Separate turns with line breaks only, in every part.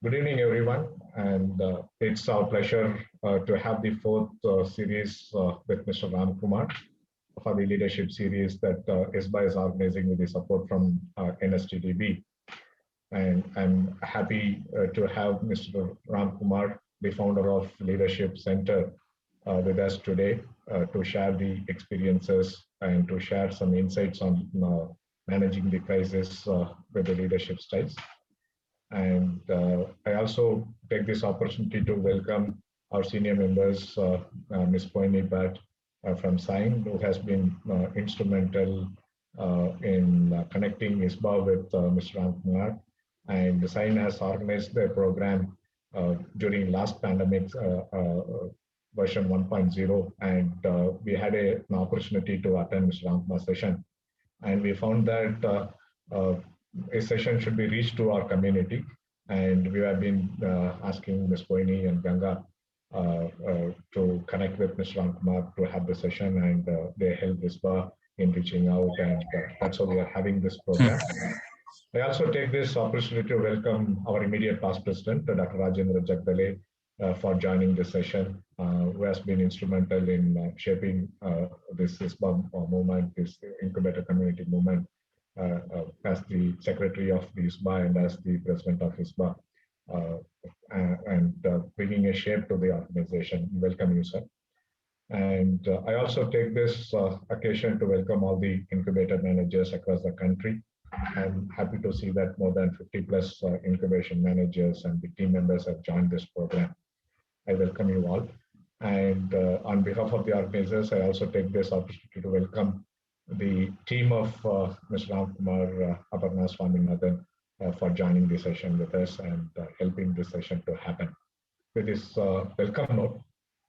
Good evening, everyone, and it's our pleasure to have the fourth series with Mr. Ramkumar for the leadership series that ISBA is organizing with the support from NSTDB. And I'm happy to have Mr. Ramkumar, the founder of Leadership Center, with us today to share the experiences and to share some insights on managing the crisis with the leadership styles. And I also take this opportunity to welcome our senior members, Ms. Poini Bhatt from SIGN, who has been instrumental in connecting ISBA with Mr. Ramkumar. And SIGN has organized their program during last pandemic version 1.0, and we had an opportunity to attend Mr. Ramkumar's session. And we found that a session should be reached to our community, and we have been asking Ms. Poini and Ganga to connect with Mr. Ramkumar to have the session, and they helped ISBA in reaching out, and that's why we are having this program. I also take this opportunity to welcome our immediate past president, Dr. Rajendra Jagdale, for joining this session, who has been instrumental in shaping this ISBA movement, this incubator community movement, as the secretary of the ISBA and as the president of ISBA, and bringing a shape to the organization. Welcome you, sir. And I also take this occasion to welcome all the incubator managers across the country. I'm happy to see that more than 50 plus incubation managers and the team members have joined this program. I welcome you all. And on behalf of the organizers, I also take this opportunity to welcome the team of Mr. Ramkumar, Aparna Swaminathan, for joining the session with us and helping this session to happen. With this welcome note,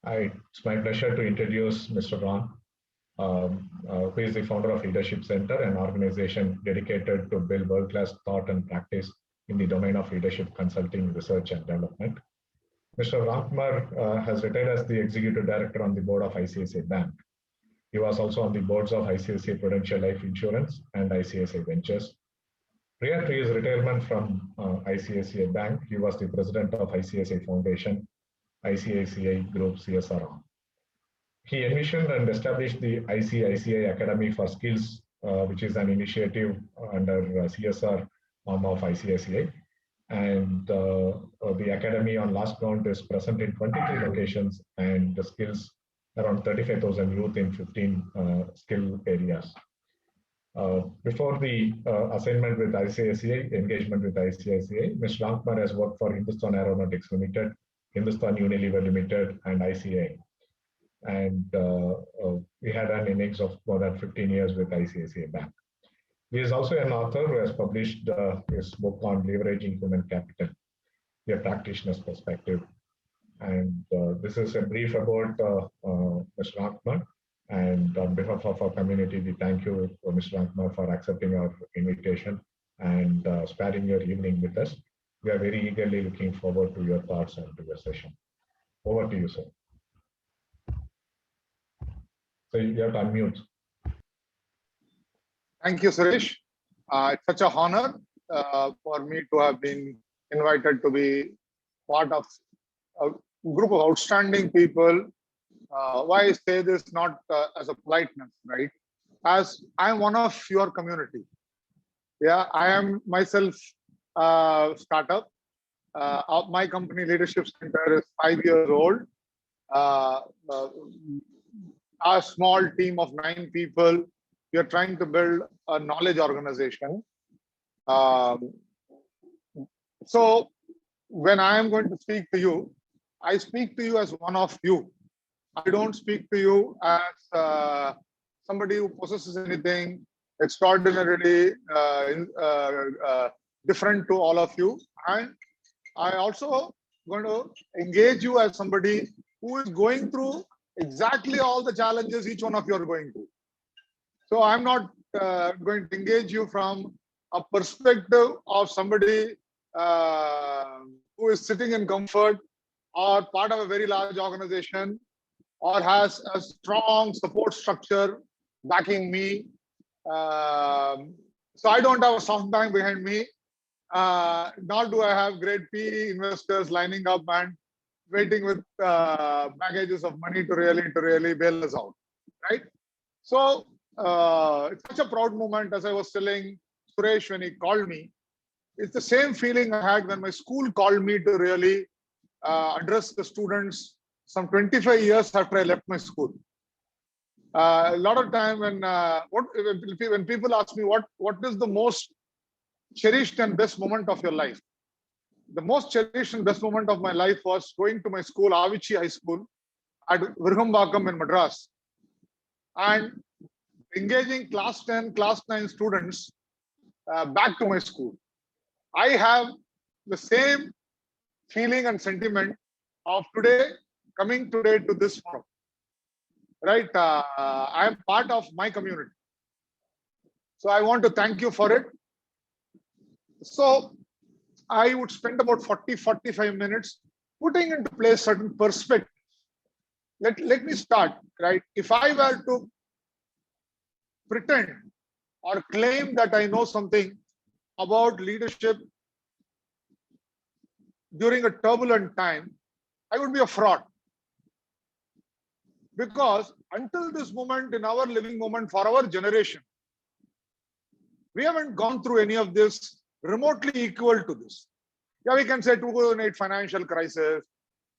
it's my pleasure to introduce Mr. Ron, who is the founder of Leadership Center, an organization dedicated to build world-class thought and practice in the domain of leadership consulting, research, and development. Mr. Ramkumar has retired as the executive director on the board of ICICI Bank. He was also on the boards of ICICI Prudential Life Insurance and ICICI Ventures. Prior to his retirement from ICICI Bank, he was the president of ICICI Foundation, ICICI Group CSR arm. He envisioned and established the ICICI Academy for Skills, which is an initiative under CSR arm of ICICI. And the Academy on last count is present in 23 locations, and the skills around 35,000 youth in 15 skill areas. Before the assignment with ICICI, engagement with ICICI, Mr. Ramkumar has worked for Hindustan Aeronautics Limited, Hindustan Unilever Limited, and ICA. And we had an innings of more than 15 years with ICICI Bank. He is also an author who has published his book on leveraging human capital, a practitioner's perspective. And this is a brief about Mr. Ramkumar. And on behalf of our community, we thank you, Mr. Ramkumar, for accepting our invitation and sparing your evening with us. We are very eagerly looking forward to your thoughts and to your session. Over to you, sir. So you have to unmute.
Thank you, Suresh. It's such an honor for me to have been invited to be part of a group of outstanding people. Why I say this not as a politeness, right? As I'm one of your community. Yeah, I am myself startup. My company Leadership Center is 5 years old. A small team of 9 people. We are trying to build a knowledge organization. So when I am going to speak to you, I speak to you as one of you. I don't speak to you as somebody who possesses anything extraordinarily different to all of you. And I also going to engage you as somebody who is going through exactly all the challenges each one of you are going through. So I'm not going to engage you from a perspective of somebody who is sitting in comfort or part of a very large organization or has a strong support structure backing me. So I don't have a soft bank behind me. Nor do I have great PE investors lining up and waiting with baggages of money to really bail us out, right? So it's such a proud moment, as I was telling Suresh when he called me. It's the same feeling I had when my school called me to really address the students some 25 years after I left my school. A lot of time when people ask me what is the most cherished and best moment of your life, the most cherished and best moment of my life was going to my school, Avicii High School at Virgambakam in Madras, and engaging class 10, class 9 students back to my school. I have the same feeling and sentiment of coming today to this forum. Right? I am part of my community. So I want to thank you for it. So I would spend about 40-45 minutes putting into place certain perspectives. Let me start, right? If I were to pretend or claim that I know something about leadership during a turbulent time, I would be a fraud. Because until this moment, in our living moment, for our generation, we haven't gone through any of this remotely equal to this. Yeah, we can say 2008 financial crisis,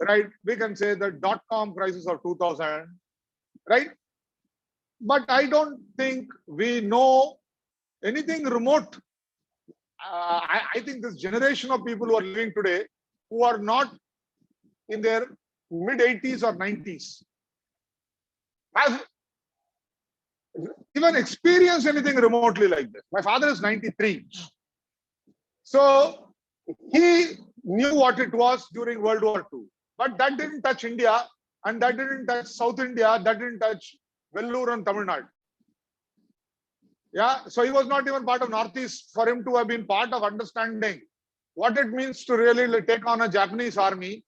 right? We can say the dot-com crisis of 2000, right? But I don't think we know anything remote. I think this generation of people who are living today, who are not in their mid-80s or 90s, have even experienced anything remotely like this. My father is 93. So he knew what it was during World War II. But that didn't touch India, and that didn't touch South India, that didn't touch Vellore and Tamil Nadu. Yeah, so he was not even part of Northeast. For him to have been part of understanding what it means to really take on a Japanese army,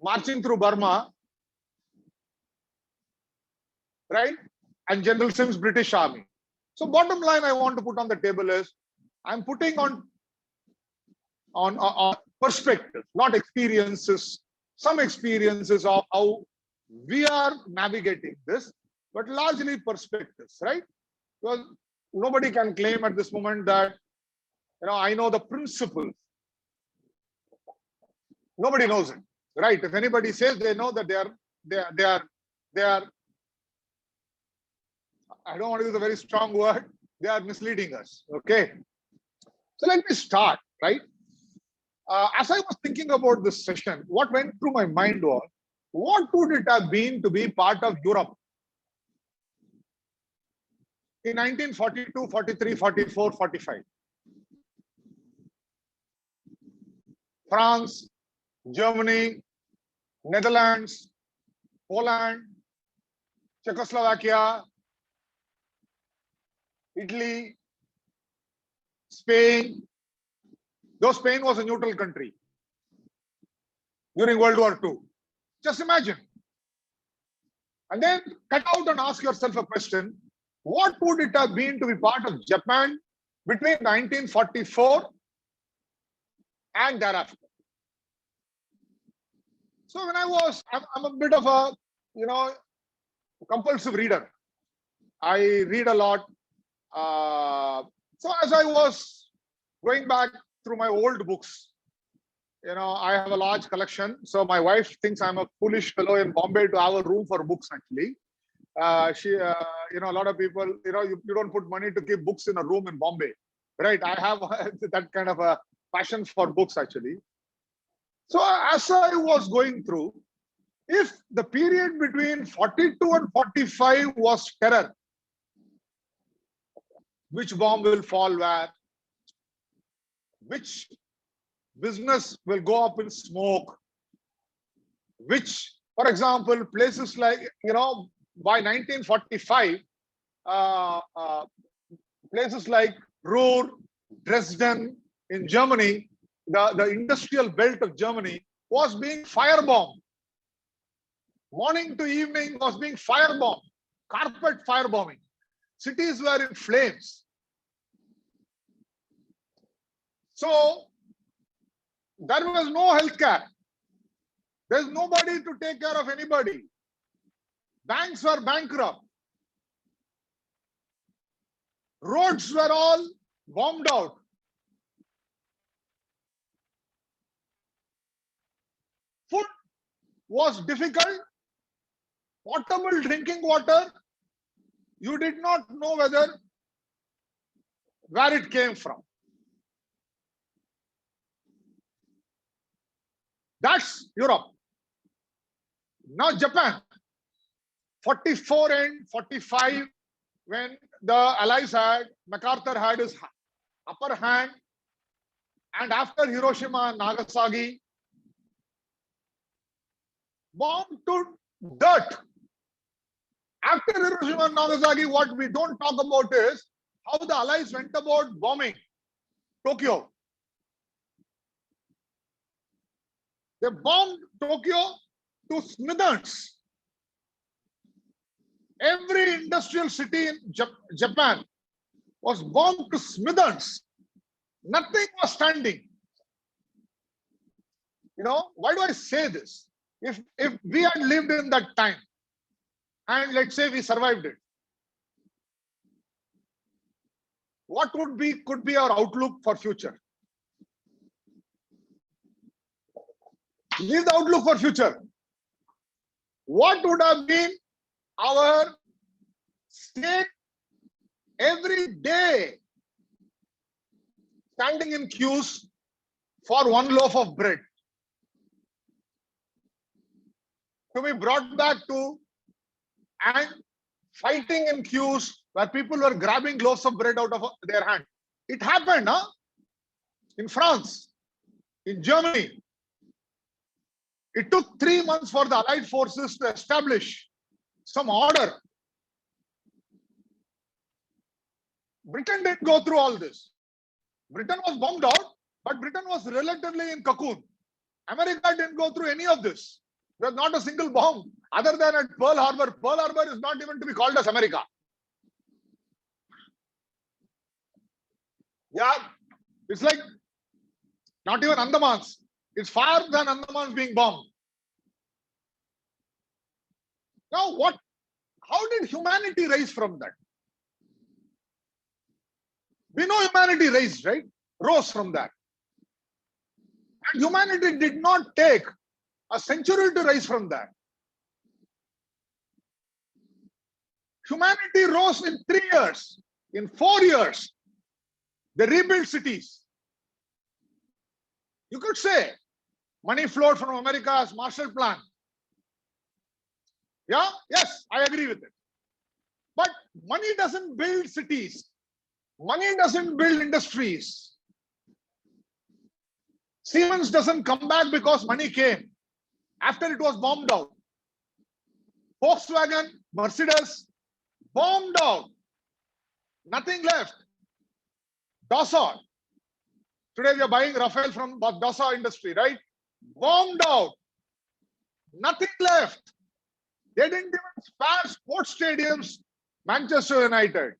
marching through Burma, right? And General Sim's British Army. So bottom line I want to put on the table is, I'm putting on perspective, not experiences, some experiences of how we are navigating this, but largely perspectives, right? Because nobody can claim at this moment that, I know the principles. Nobody knows it, right? If anybody says they know that they are, I don't want to use a very strong word, they are misleading us, okay? So let me start, right? As I was thinking about this session, what went through my mind was, what would it have been to be part of Europe in 1942, 43, 44, 45? France, Germany, Netherlands, Poland, Czechoslovakia, Italy, Spain. Though Spain was a neutral country during World War II. Just imagine. And then cut out and ask yourself a question. What would it have been to be part of Japan between 1944 and thereafter? So when I'm a bit of a, compulsive reader. I read a lot. So as I was going back through my old books, I have a large collection. So my wife thinks I'm a foolish fellow in Bombay to have a room for books. Actually, a lot of people, you don't put money to keep books in a room in Bombay, right? I have that kind of a passion for books actually. So as I was going through, if the period between 42 and 45 was terror, which bomb will fall where? Which business will go up in smoke? Which, for example, places like, by 1945, places like Ruhr, Dresden in Germany, the industrial belt of Germany was being firebombed. Morning to evening was being firebombed, carpet firebombing. Cities were in flames. So There was no health care. There's nobody to take care of anybody. Banks were bankrupt. Roads were all bombed out. Food was difficult. Potable drinking water, you did not know where it came from. That's Europe. Now Japan, 44 and 45, when the Allies MacArthur had his upper hand, and after Hiroshima and Nagasaki, bombed to dirt. After Hiroshima and Nagasaki, what we don't talk about is how the Allies went about bombing Tokyo. They bombed Tokyo to smithereens. Every industrial city in Japan was bombed to smithereens. Nothing was standing. You know, why do I say this? If we had lived in that time, and let's say we survived it, what could be our outlook for future? Leave the outlook for future. What would have been our state every day standing in queues for one loaf of bread, to be brought back to, and fighting in queues where people were grabbing loaves of bread out of their hand? It happened, huh? In France, in Germany. It took 3 months for the Allied forces to establish some order. Britain didn't go through all this. Britain was bombed out, but Britain was relatively in cocoon. America didn't go through any of this. There was not a single bomb other than at Pearl Harbor. Pearl Harbor is not even to be called as America. Yeah, it's like not even Andamans. It's far than Andamans being bombed. Now, how did humanity rise from that? We know humanity raised, right? Rose from that. And humanity did not take a century to rise from that. Humanity rose in 3 years, in 4 years. They rebuilt cities. You could say money flowed from America's Marshall Plan. Yeah, yes, I agree with it. But money doesn't build cities. Money doesn't build industries. Siemens doesn't come back because money came after it was bombed out. Volkswagen, Mercedes, bombed out. Nothing left. Dassault. Today we are buying Rafale from Dassault industry, right? Bombed out. Nothing left. They didn't even spare sports stadiums. Manchester United,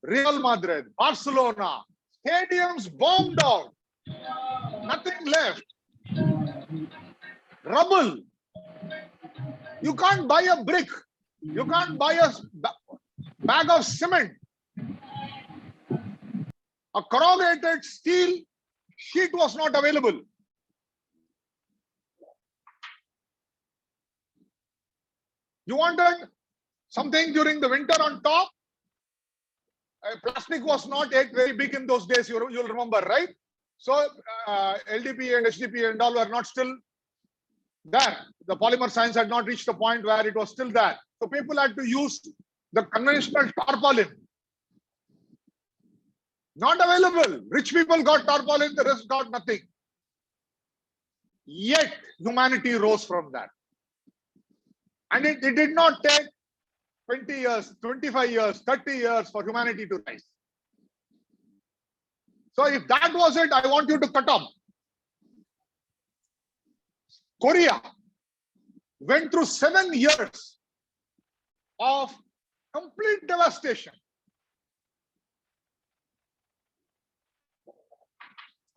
Real Madrid, Barcelona, stadiums bombed out. Nothing left. Rubble. You can't buy a brick. You can't buy a bag of cement. A corrugated steel sheet was not available. You wanted something during the winter on top. Plastic was not yet very big in those days, you'll remember, right? So LDP and HDP and all were not still there. The polymer science had not reached the point where it was still there. So people had to use the conventional tarpaulin. Not available. Rich people got tarpaulin, the rest got nothing. Yet humanity rose from that. And it did not take 20 years, 25 years, 30 years for humanity to rise. So if that was it, I want you to cut up. Korea went through 7 years of complete devastation.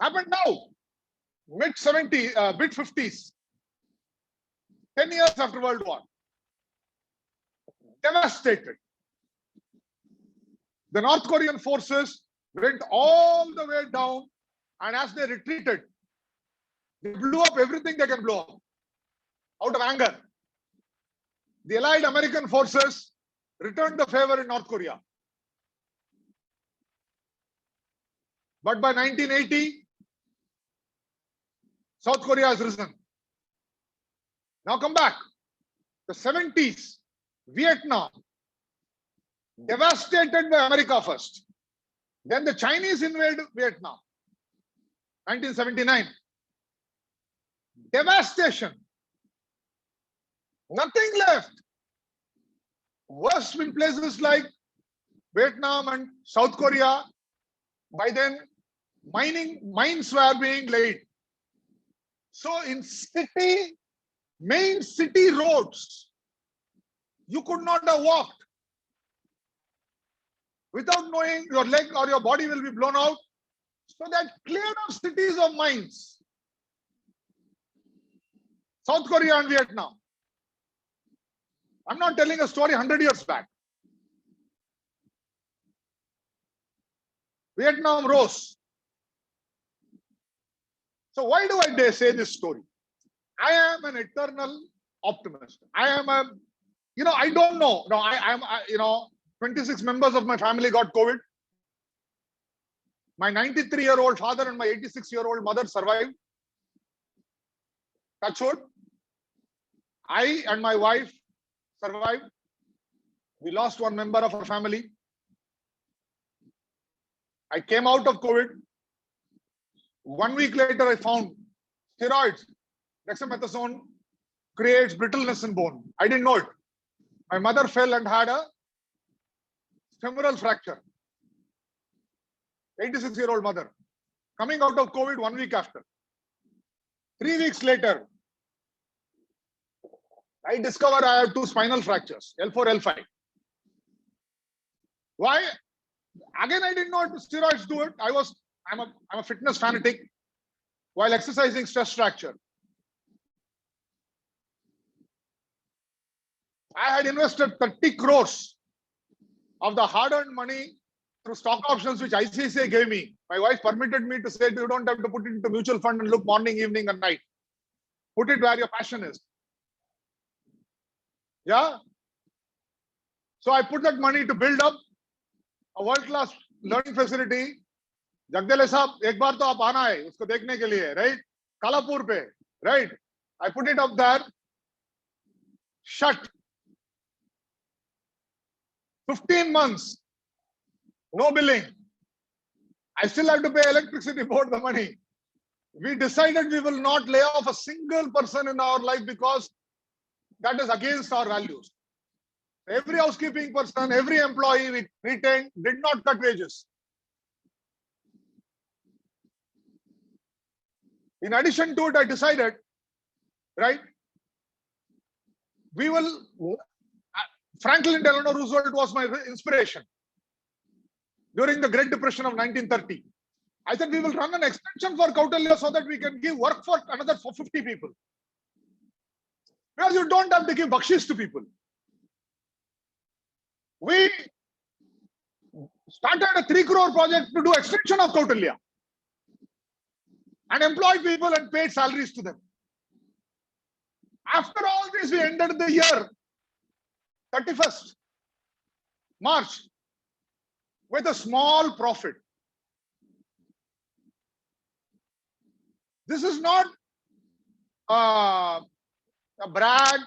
Happened now. mid 50s, 10 years after World War. Devastated. The North Korean forces went all the way down, and as they retreated, they blew up everything they can blow up out of anger. The Allied American forces returned the favor in North Korea. But by 1980, South Korea has risen. Now come back. The 70s, Vietnam, devastated by America first. Then the Chinese invade Vietnam. 1979. Devastation. Nothing left. Worse in places like Vietnam and South Korea. By then, mines were being laid. So in main city roads, you could not have walked without knowing your leg or your body will be blown out. So that cleared up cities of mines. South Korea and Vietnam. I'm not telling a story 100 years back. Vietnam rose. So why do I say this story? I am an eternal optimist. I don't know. No, 26 members of my family got COVID. My 93-year-old father and my 86-year-old mother survived. Touch wood. I and my wife survived. We lost one member of our family. I came out of COVID. 1 week later, I found steroids. Dexamethasone creates brittleness in bone. I didn't know it. My mother fell and had a femoral fracture. 86-year-old mother. Coming out of COVID 1 week after. 3 weeks later, I discovered I have 2 spinal fractures, L4, L5. Why? Again, I didn't know what steroids do it. I'm a fitness fanatic. While exercising, stress fracture. I had invested 30 crores of the hard-earned money through stock options which ICICI gave me. My wife permitted me to say, you don't have to put it into mutual fund and look morning, evening and night. Put it where your passion is. Yeah. So I put that money to build up a world-class learning facility. Jagdale साहब एक बार तो आप आना है उसको देखने के लिए, right? Kalapur पे, right? I put it up there. Shut. 15 months. No billing. I still have to pay electricity board the money. We decided we will not lay off a single person in our life because that is against our values. Every housekeeping person, every employee we retained did not cut wages. In addition to it, I decided, right, we will, Franklin Delano Roosevelt was my inspiration during the Great Depression of 1930. I said we will run an extension for Kautilya so that we can give work for another 50 people. Because you don't have to give bakshis to people. We started a 3 crore project to do extension of Kautilya and employed people and paid salaries to them. After all this, we ended the year 31st March with a small profit. This is not a brag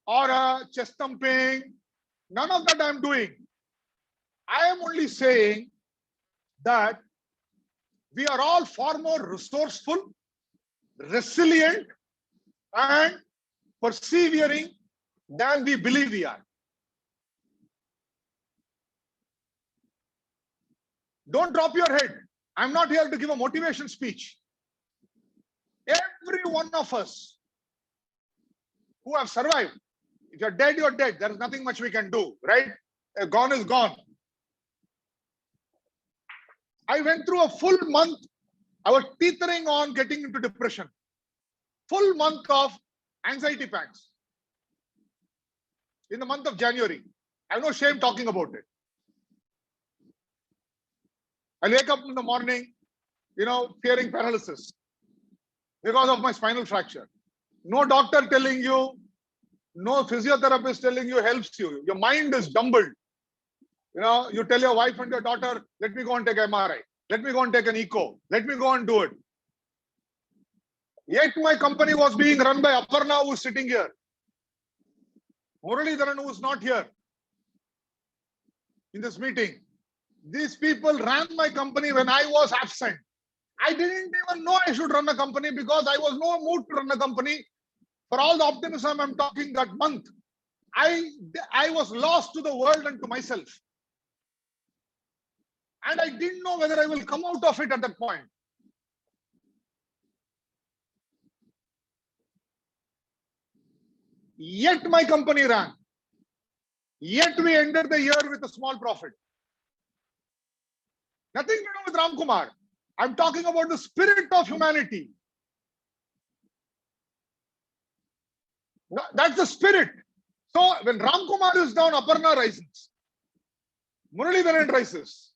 or a chest thumping. None of that I am doing. I am only saying that we are all far more resourceful, resilient, and persevering than we believe we are. Don't drop your head. I'm not here to give a motivation speech. Every one of us who have survived, if you're dead, you're dead. There is nothing much we can do, right? Gone is gone. I went through a full month I was teetering on getting into depression. Full month of anxiety packs. In the month of January. I have no shame talking about it. I wake up in the morning, fearing paralysis because of my spinal fracture. No doctor telling you, no physiotherapist telling you helps you. Your mind is jumbled. You tell your wife and your daughter, let me go and take MRI. Let me go and take an echo. Let me go and do it. Yet my company was being run by Aparna, who is sitting here. Muralidharan, who is not here in this meeting. These people ran my company when I was absent. I didn't even know I should run a company because I was no mood to run a company. For all the optimism I'm talking that month, I was lost to the world and to myself. And I didn't know whether I will come out of it at that point. Yet my company ran. Yet we ended the year with a small profit. Nothing to do with Ramkumar. I'm talking about the spirit of humanity. That's the spirit. So when Ramkumar is down, Aparna rises. Muralidharan rises.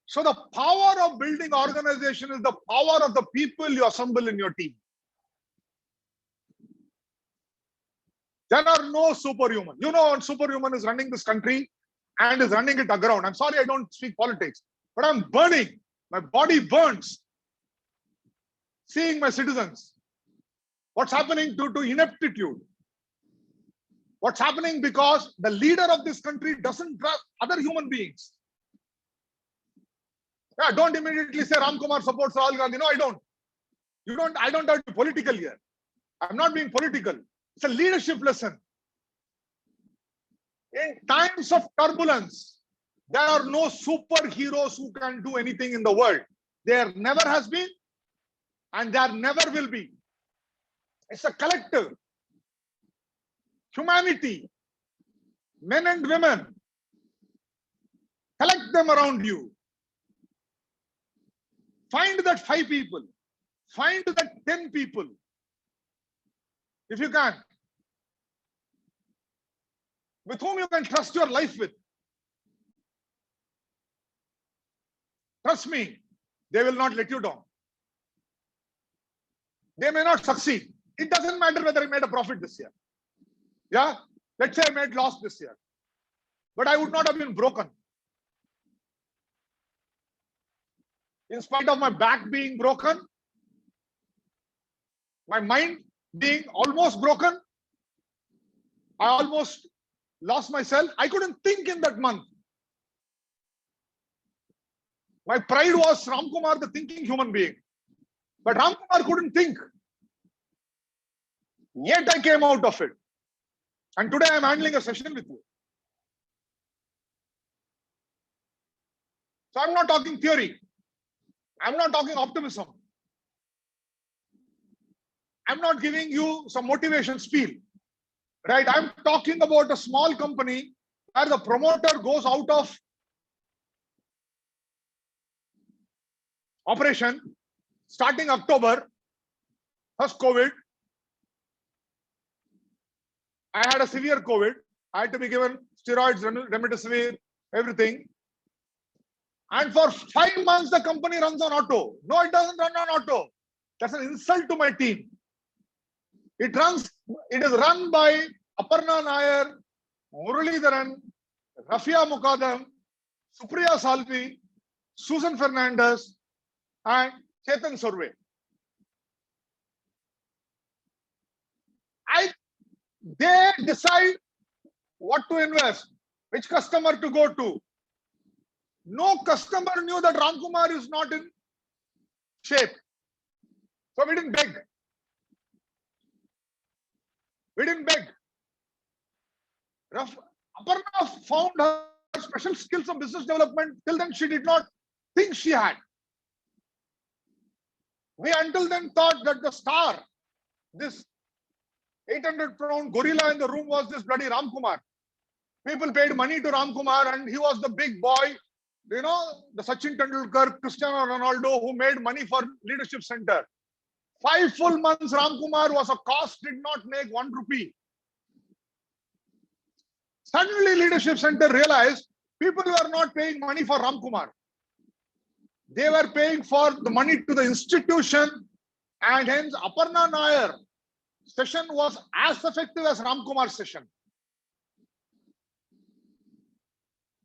So the power of building organization is the power of the people you assemble in your team. There are no superhuman. One superhuman is running this country and is running it aground. I'm sorry I don't speak politics, but I'm burning. My body burns. Seeing my citizens. What's happening to ineptitude? What's happening because the leader of this country doesn't trust other human beings. Yeah, don't immediately say Ramkumar supports Rahul Gandhi. No, I don't. I don't have to be political here. I'm not being political. It's a leadership lesson. In times of turbulence, there are no superheroes who can do anything in the world. There never has been, and there never will be. It's a collective. Humanity, men and women, collect them around you. Find that 5 people. Find that 10 people. If you can. With whom you can trust your life with. Trust me, they will not let you down. They may not succeed. It doesn't matter whether I made a profit this year. Yeah, let's say I made loss this year. But I would not have been broken. In spite of my back being broken, my mind being almost broken, I almost lost myself. I couldn't think in that month. My pride was Ramkumar, the thinking human being. But Ramkumar couldn't think. Yet I came out of it. And today I'm handling a session with you. So I'm not talking theory. I'm not talking optimism. I'm not giving you some motivation spiel. Right? I'm talking about a small company where the promoter goes out of operation starting October, first COVID. I had a severe COVID. I had to be given steroids, remdesivir, everything. And for 5 months, the company runs on auto. No, it doesn't run on auto. That's an insult to my team. It is run by Aparna Nair, Muralidharan, Rafia Mukadam, Supriya Salvi, Susan Fernandez, and Chetan Surve. They decide what to invest, which customer to go to. No customer knew that Ramkumar is not in shape. So we didn't beg. We didn't beg. Aparna found her special skills of business development. Till then, she did not think she had. We until then thought that the star, this 800-pound gorilla in the room, was this bloody Ramkumar. People paid money to Ramkumar and he was the big boy You know, the Sachin Tendulkar, Cristiano Ronaldo, who made money for Leadership Center. 5 full months Ramkumar was a cost, did not make 1 rupee. Suddenly Leadership Center realized people were not paying money for Ramkumar. They were paying for the money to the institution, and hence Aparna Nair session was as effective as Ramkumar's session.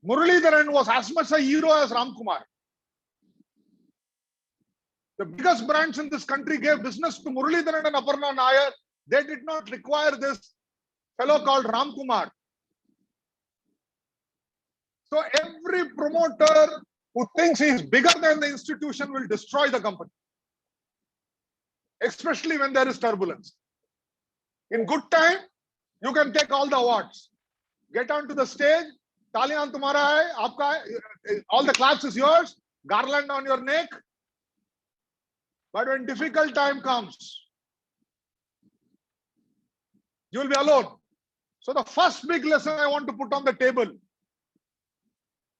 Muralidharan was as much a hero as Ramkumar. The biggest brands in this country gave business to Muralidharan and Aparna Nair. They did not require this fellow called Ramkumar. So every promoter who thinks he is bigger than the institution will destroy the company, especially when there is turbulence. In good time, you can take all the awards. Get onto the stage, taliyan tumhara hai, aapka, all the claps is yours, garland on your neck. But when difficult time comes, you will be alone. So the first big lesson I want to put on the table,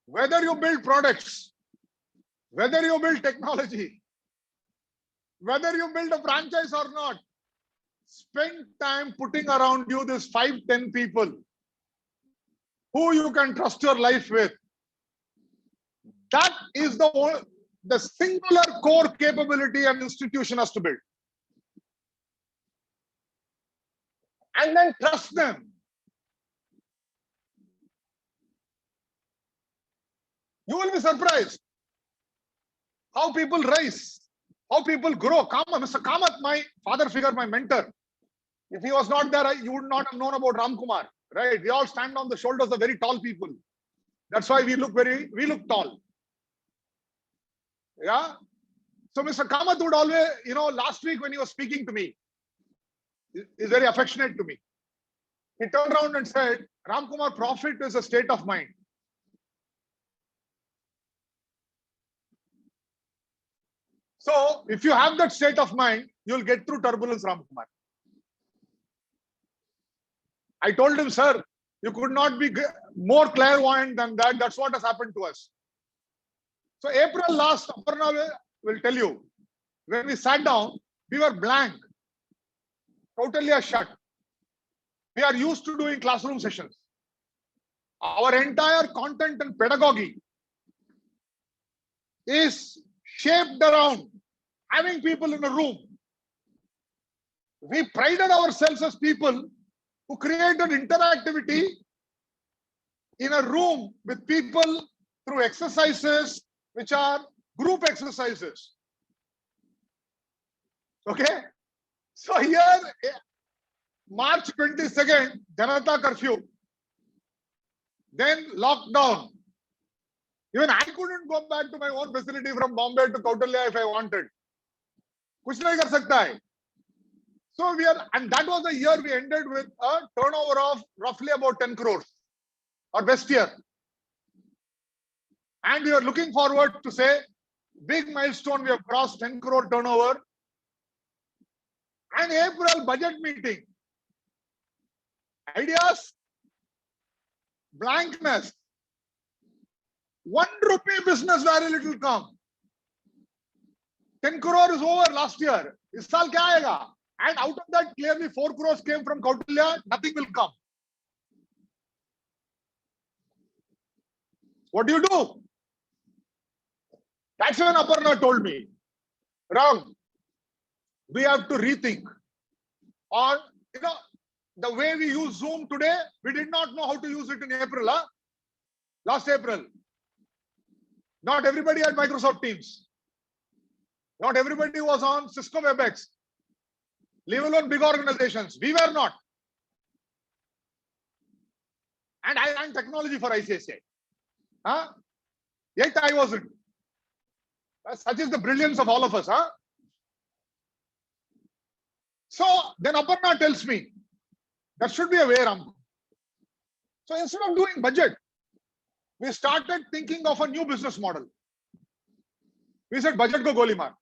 whether you build products, whether you build technology, whether you build a franchise or not, spend time putting around you these 5-10 people who you can trust your life with. That is the singular core capability an institution has to build. And then trust them. You will be surprised how people rise, how people grow. Mr. Kamath, my father figure, my mentor. If he was not there, you would not have known about Ramkumar, right? We all stand on the shoulders of very tall people. That's why we look tall. Yeah. So Mr. Kamath would always, last week when he was speaking to me, he's very affectionate to me. He turned around and said, Ramkumar, profit is a state of mind. So if you have that state of mind, you'll get through turbulence, Ramkumar. I told him, sir, you could not be more clairvoyant than that. That's what has happened to us. So April last, Aparna will tell you, when we sat down, we were blank, totally shut. We are used to doing classroom sessions. Our entire content and pedagogy is shaped around having people in a room. We prided ourselves as people who created interactivity in a room with people through exercises which are group exercises. Okay? So here, March 22nd, Janata curfew, then lockdown. Even I couldn't go back to my own facility from Bombay to Kautalya if I wanted. Kuch nahi kar sakta hai. So and that was the year we ended with a turnover of roughly about 10 crores, our best year. And we are looking forward to say, big milestone, we have crossed 10 crore turnover. And April budget meeting. Ideas, blankness. 1 rupee business, very little come. 10 crore is over last year. Is saal kya aayega? And out of that, clearly 4 crores came from Kautilya, nothing will come. What do you do? That's when Aparna told me, Ram, we have to rethink. Or, the way we use Zoom today, we did not know how to use it in April. Last April. Not everybody had Microsoft Teams. Not everybody was on Cisco WebEx. Leave alone big organizations. We were not. And I ran technology for ICICI. Yet I wasn't. Such is the brilliance of all of us. So then Aparna tells me, there should be a way, Ram. So instead of doing budget, we started thinking of a new business model. We said, budget ko goli maar.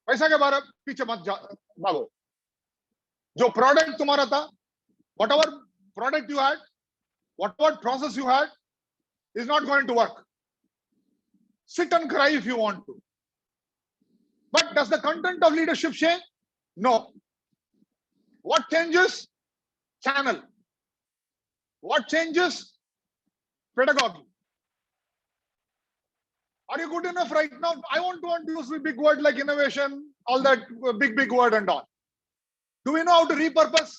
पैसा के बारे पीछे मत भागो. जो product तुम्हारा था, whatever product you had, whatever process you had, is not going to work. Sit and cry if you want to. But does the content of leadership change? No. What changes? Channel. What changes? Pedagogy. Are you good enough right now? I want to use a big word like innovation, all that big word and all. Do we know how to repurpose?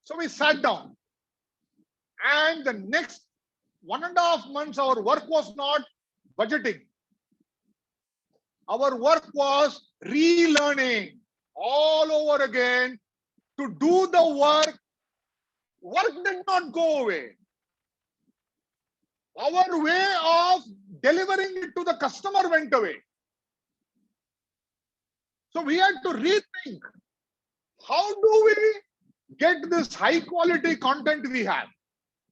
So we sat down, and the next 1.5 months, our work was not budgeting. Our work was relearning all over again to do the work. Work did not go away. Our way of delivering it to the customer went away. So we had to rethink, how do we get this high quality content we have?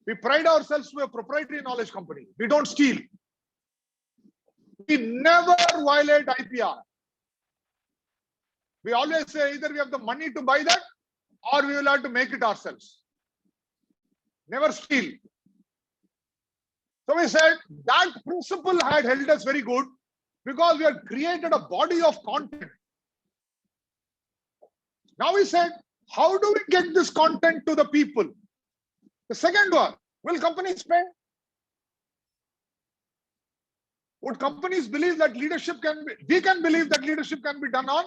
We pride ourselves to be a proprietary knowledge company. We don't steal. We never violate IPR. We always say either we have the money to buy that or we will have to make it ourselves. Never steal. So we said that principle had held us very good because we had created a body of content. Now we said, how do we get this content to the people? The second one, will companies spend? Would companies believe that leadership can be, we can believe that leadership can be done on?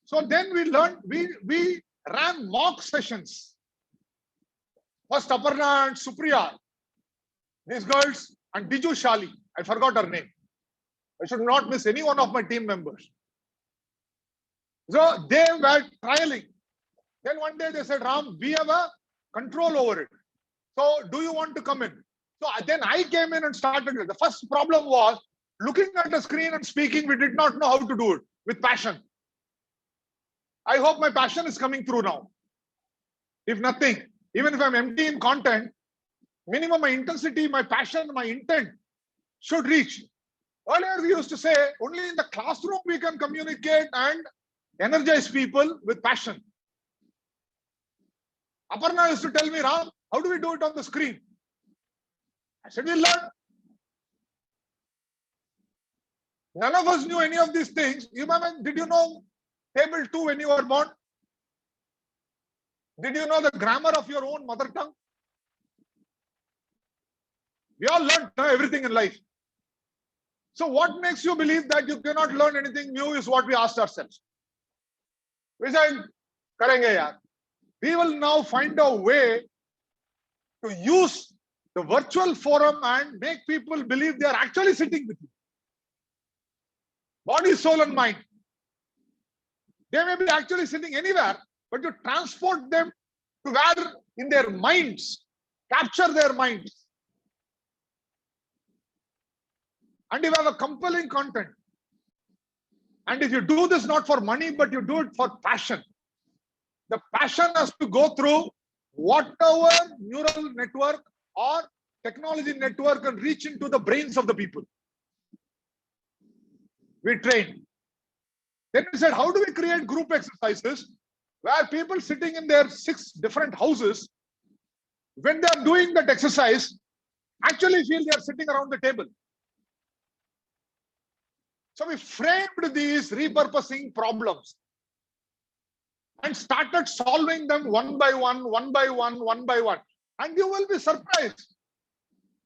So then we learned, we ran mock sessions. First Aparna and Supriya, these girls, and Biju Shali, I forgot her name. I should not miss any one of my team members. So they were trialing. Then one day they said, Ram, we have a control over it. So do you want to come in? So then I came in and started it. The first problem was looking at the screen and speaking. We did not know how to do it with passion. I hope my passion is coming through now. If nothing, even if I'm empty in content, minimum my intensity, my passion, my intent should reach. Earlier we used to say only in the classroom we can communicate and energize people with passion. Aparna used to tell me, Ram, how do we do it on the screen? I said, we'll learn. None of us knew any of these things. Did you know table 2 when you were born? Did you know the grammar of your own mother tongue? We all learned everything in life. So what makes you believe that you cannot learn anything new is what we asked ourselves. We said, karenge yaar. We will now find a way to use the virtual forum and make people believe they are actually sitting with you. Body, soul, and mind. They may be actually sitting anywhere, but you transport them to where in their minds, capture their minds. And you have a compelling content. And if you do this not for money, but you do it for passion, the passion has to go through whatever neural network or technology network can reach into the brains of the people. We train. Then we said, how do we create group exercises where people sitting in their 6 different houses, when they are doing that exercise, actually feel they are sitting around the table. So we framed these repurposing problems and started solving them one by one. And you will be surprised.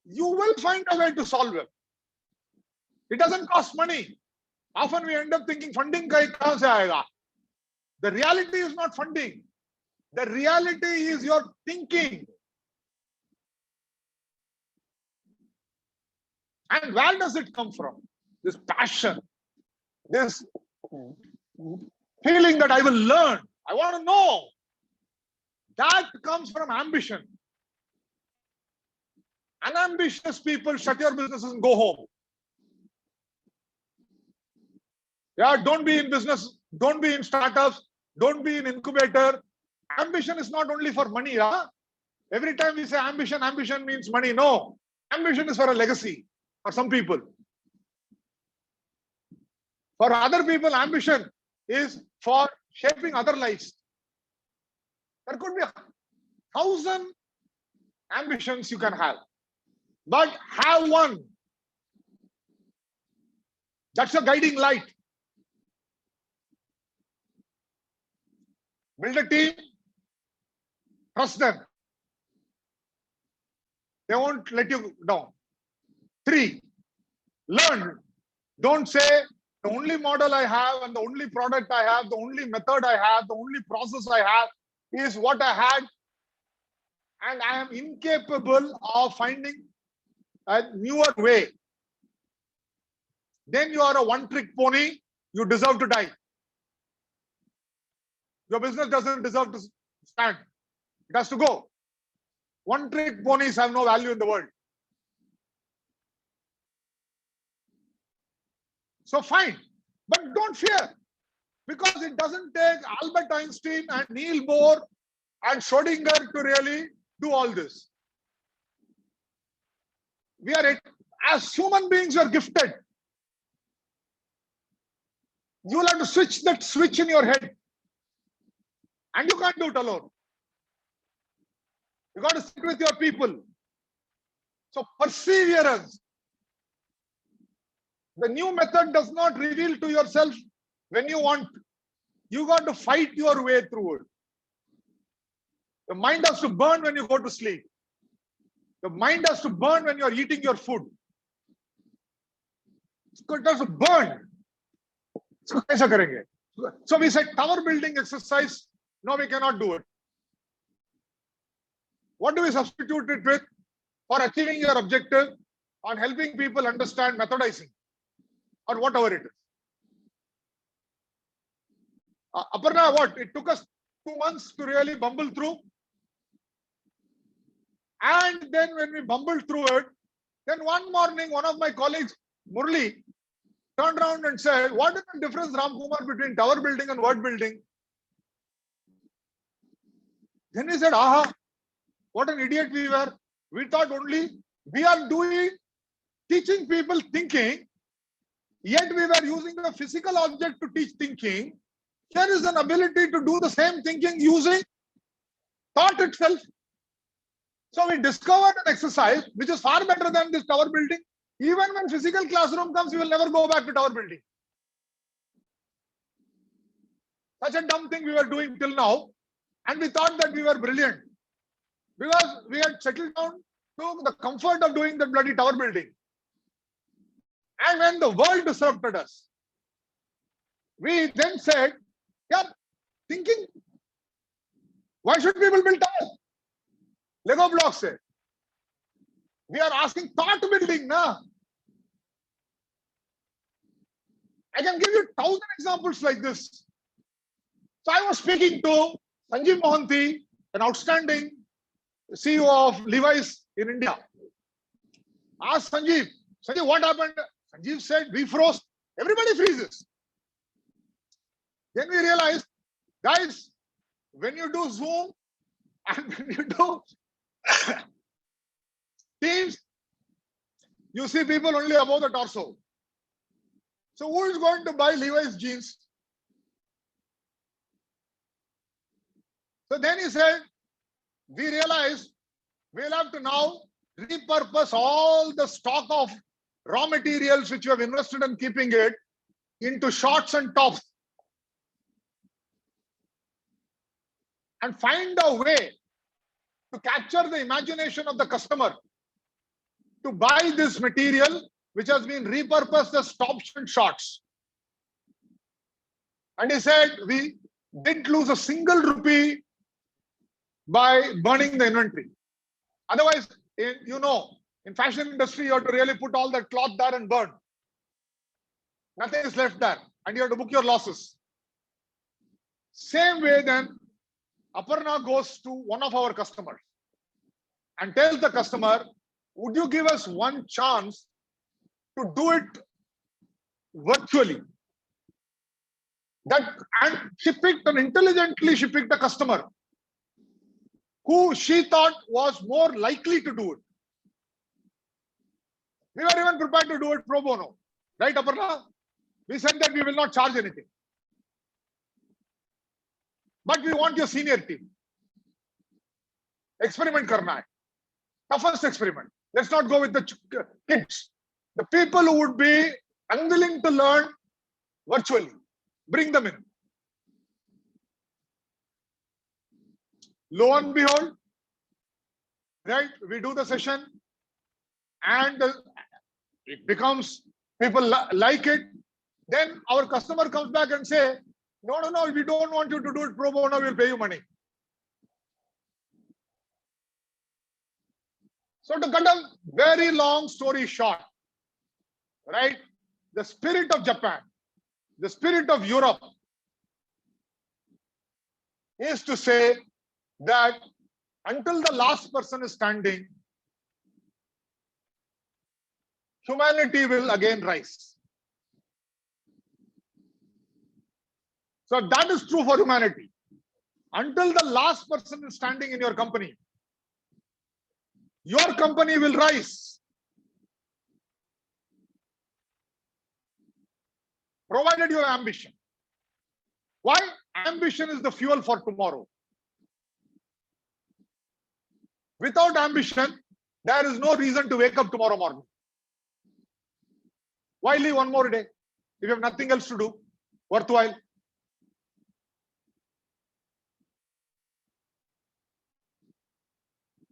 You will find a way to solve them. It doesn't cost money. Often we end up thinking funding kahan se aayega. The reality is not funding. The reality is your thinking. And where does it come from? This passion, this feeling that I will learn, I want to know. That comes from ambition. Unambitious people, shut your businesses and go home. Yeah, don't be in business, don't be in startups, don't be in incubator. Ambition is not only for money. Yeah? Every time we say ambition, ambition means money. No, ambition is for a legacy for some people. For other people, ambition is for shaping other lives. There could be 1,000 ambitions you can have, but have one. That's your guiding light. Build a team, trust them. They won't let you down. 3, learn. Don't say the only model I have and the only product I have, the only method I have, the only process I have is what I had, and I am incapable of finding a newer way. Then you are a one-trick pony. You deserve to die. Your business doesn't deserve to stand. It has to go. One-trick ponies have no value in the world. So fine, but don't fear, because it doesn't take Albert Einstein and Niels Bohr and Schrodinger to really do all this. We are, as human beings, we are gifted. You will have to switch that switch in your head, and you can't do it alone. You got to sit with your people. So perseverance. The new method does not reveal to yourself when you want. You got to fight your way through it. The mind has to burn when you go to sleep. The mind has to burn when you are eating your food. It has to burn. So we said tower building exercise. No, we cannot do it. What do we substitute it with for achieving your objective on helping people understand methodizing or whatever it is? Aparna, what? It took us 2 months to really bumble through. And then when we bumbled through it, then one morning, one of my colleagues, Murli, turned around and said, what is the difference, Ramkumar, between tower building and word building? Then we said, aha, what an idiot we were. We thought only we are teaching people thinking, yet we were using a physical object to teach thinking. There is an ability to do the same thinking using thought itself. So we discovered an exercise which is far better than this tower building. Even when physical classroom comes, you will never go back to tower building. Such a dumb thing we were doing till now, and we thought that we were brilliant because we had settled down to the comfort of doing the bloody tower building. And when the world disrupted us, we then said, yeah, thinking, why should people build towers? Lego blocks say. We are asking thought building, na? I can give you 1,000 examples like this. So I was speaking to Sanjeev Mohanty, an outstanding CEO of Levi's in India. Asked Sanjeev, what happened? Sanjeev said, we froze. Everybody freezes. Then we realized, guys, when you do Zoom and when you do Teams, you see people only above the torso. So who is going to buy Levi's jeans? So then he said, we realized we'll have to now repurpose all the stock of raw materials which you have invested in keeping it into shorts and tops. And find a way to capture the imagination of the customer to buy this material which has been repurposed as tops and shorts. And he said, we didn't lose a single rupee by burning the inventory. Otherwise, in fashion industry, you have to really put all that cloth there and burn. Nothing is left there, and you have to book your losses. Same way then, Aparna goes to one of our customers and tells the customer, would you give us one chance to do it virtually? And she picked, and intelligently she picked a customer who she thought was more likely to do it. We were even prepared to do it pro bono. Right, Aparna? We said that we will not charge anything. But we want your senior team. Experiment karna hai. Toughest experiment. Let's not go with the kids. The people who would be unwilling to learn virtually, bring them in. Lo and behold, right? We do the session and it becomes, people like it. Then our customer comes back and say, no, we don't want you to do it pro bono, we'll pay you money. So to cut a very long story short, right? The spirit of Japan, the spirit of Europe is to say that until the last person is standing, humanity will again rise. So that is true for humanity. Until the last person is standing in your company will rise. Provided you have ambition. Why? Ambition is the fuel for tomorrow. Without ambition, there is no reason to wake up tomorrow morning. Why live one more day if you have nothing else to do worthwhile?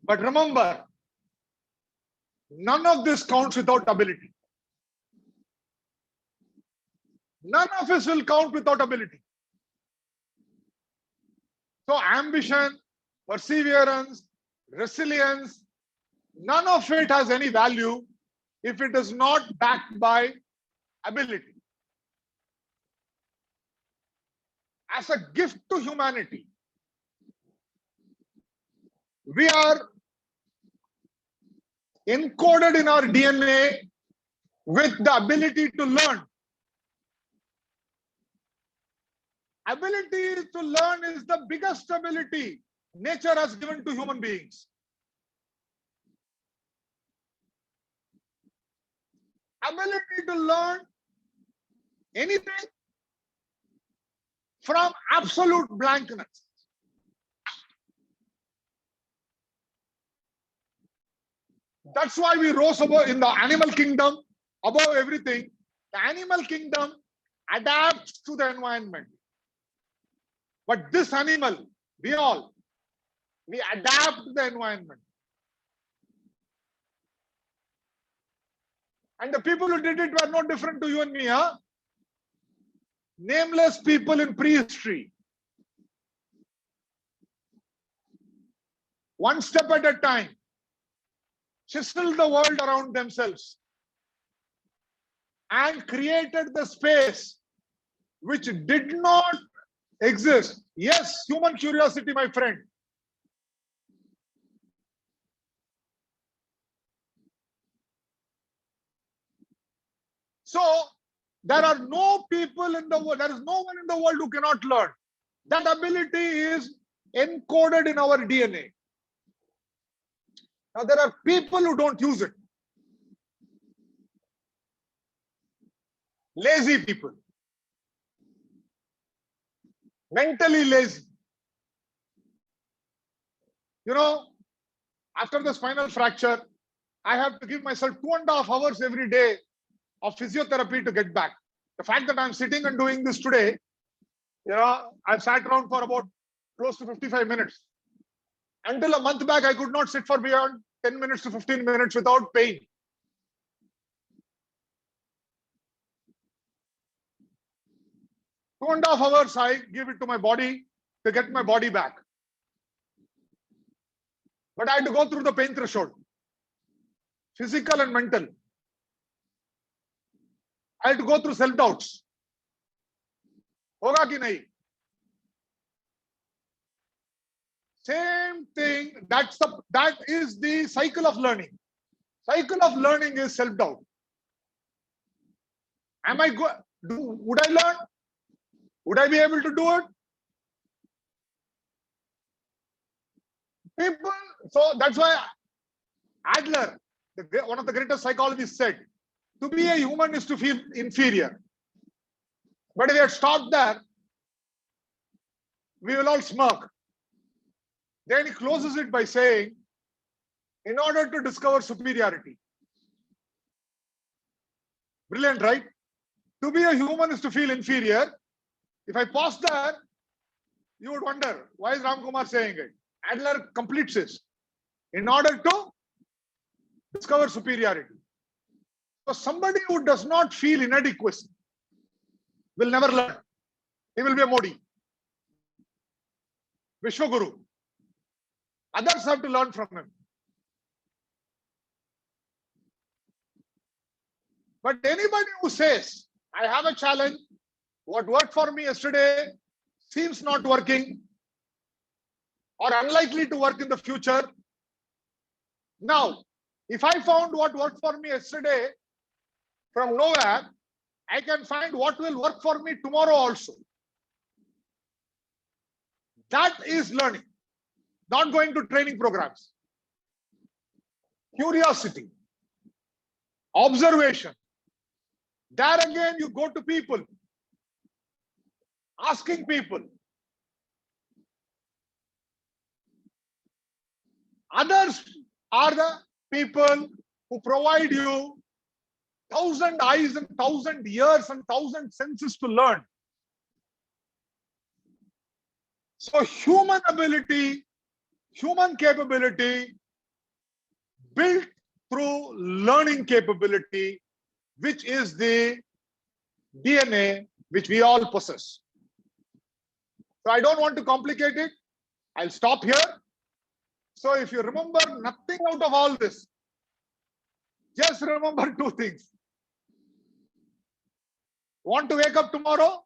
But remember, none of this counts without ability. None of this will count without ability. So ambition, perseverance, resilience, none of it has any value if it is not backed by ability. As a gift to humanity, we are encoded in our DNA with the ability to learn. Ability to learn is the biggest ability nature has given to human beings. Ability to learn anything from absolute blankness. That's why we rose above in the animal kingdom, above everything. The animal kingdom adapts to the environment. But this animal, we adapt to the environment. And the people who did it were no different to you and me, huh? Nameless people in prehistory. One step at a time, chiseled the world around themselves and created the space which did not exist. Yes, human curiosity, my friend. So there are no people in the world, there is no one in the world who cannot learn. That ability is encoded in our DNA. Now there are people who don't use it. Lazy people. Mentally lazy. You know, after the spinal fracture, I have to give myself 2.5 hours every day of physiotherapy to get back. The fact that I'm sitting and doing this today, you know, I've sat around for about close to 55 minutes. Until a month back, I could not sit for beyond 10 minutes to 15 minutes without pain. Two and a half hours, I give it to my body to get my body back. But I had to go through the pain threshold, physical and mental. I had to go through self-doubts. Hoga ki nahi? Same thing. That is the cycle of learning. Cycle of learning is self-doubt. Would I learn? Would I be able to do it? People, so that's why Adler, one of the greatest psychologists, said, to be a human is to feel inferior. But if we had stopped there, we will all smirk. Then he closes it by saying, in order to discover superiority. Brilliant, right? To be a human is to feel inferior. If I pause there, you would wonder, why is Ramkumar saying it? Adler completes this. In order to discover superiority. So somebody who does not feel inadequacy will never learn. He will be a Modi, Vishwaguru. Others have to learn from him. But anybody who says, I have a challenge, what worked for me yesterday seems not working or unlikely to work in the future. Now, if I found what worked for me yesterday from nowhere, I can find what will work for me tomorrow also. That is learning, not going to training programs. Curiosity, observation. There again, you go to people, asking people. Others are the people who provide you 1,000 eyes and 1,000 ears and 1,000 senses to learn. So human ability, human capability built through learning capability, which is the DNA which we all possess. So I don't want to complicate it. I'll stop here. So if you remember nothing out of all this, just remember two things. Want to wake up tomorrow?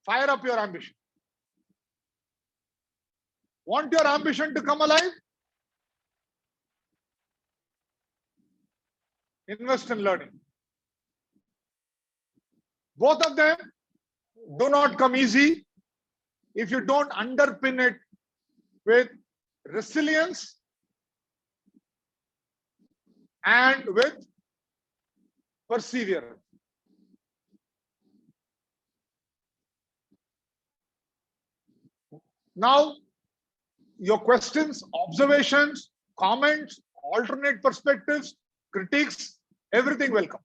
Fire up your ambition. Want your ambition to come alive? Invest in learning. Both of them do not come easy if you don't underpin it with resilience and with perseverance. Now, your questions, observations, comments, alternate perspectives, critiques, everything welcome.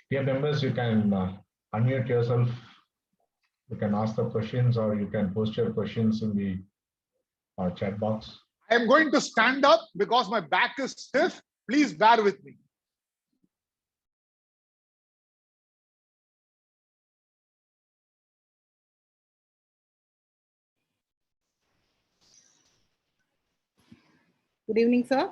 Dear members, you can unmute yourself. You can ask the questions or you can post your questions in the chat box.
I am going to stand up because my back is stiff. Please bear with me.
Good evening, sir.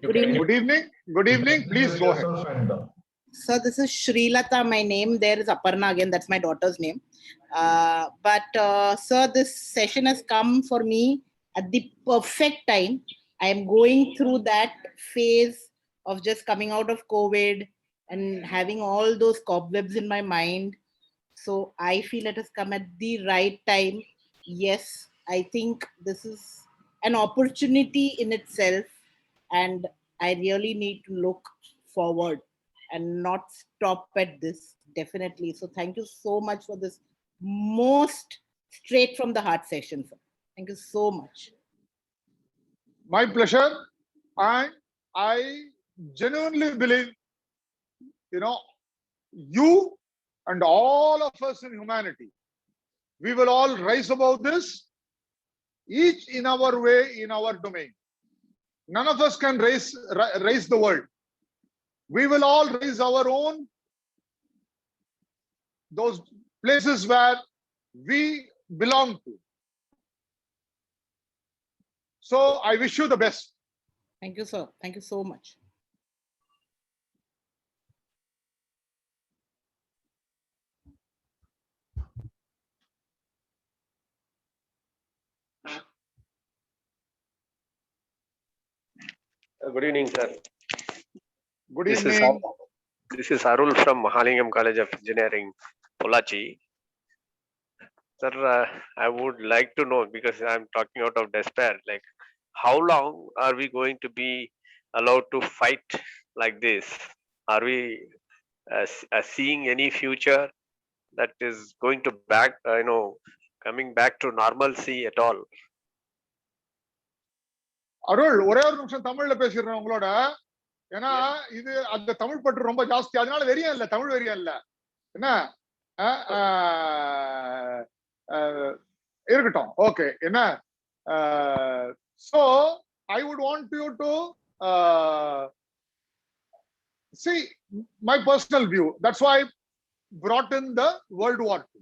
Good evening.
Good evening. Good evening. Please go ahead.
Sir, this is Srilata, my name. There is Aparna again. That's my daughter's name. Sir, this session has come for me at the perfect time. I am going through that phase of just coming out of COVID and having all those cobwebs in my mind. So I feel it has come at the right time. Yes, I think this is an opportunity in itself, and I really need to look forward and not stop at this, definitely. So thank you so much for this most straight from the heart session, sir. Thank you so much.
My pleasure. And I genuinely believe, you and all of us in humanity, we will all rise above this, each in our way, in our domain. None of us can raise the world. We will all raise our own, those places where we belong to. So I wish you the best.
Thank you, sir. Thank you so much.
Good evening, sir.
Good evening.
This is Arul from Mahalingam College of Engineering, Pollachi. Sir, I would like to know, because I'm talking out of despair, like how long are we going to be allowed to fight like this? Are we seeing any future that is going to back, coming back to normalcy at all?
அருள் ஒரே ஒரு நிமிஷம் தமிழ்ல பேசிடுறேன் உங்களோட. ஏன்னா இது அந்த தமிழ் பற்று ரொம்ப ஜாஸ்தி, அதனால வெறியம் இல்ல, தமிழ் வெறியம் இல்ல. என்ன இருக்கட்டும், ஓகே. என்ன so I would want you to see my personal view. That's why I brought in the World War II.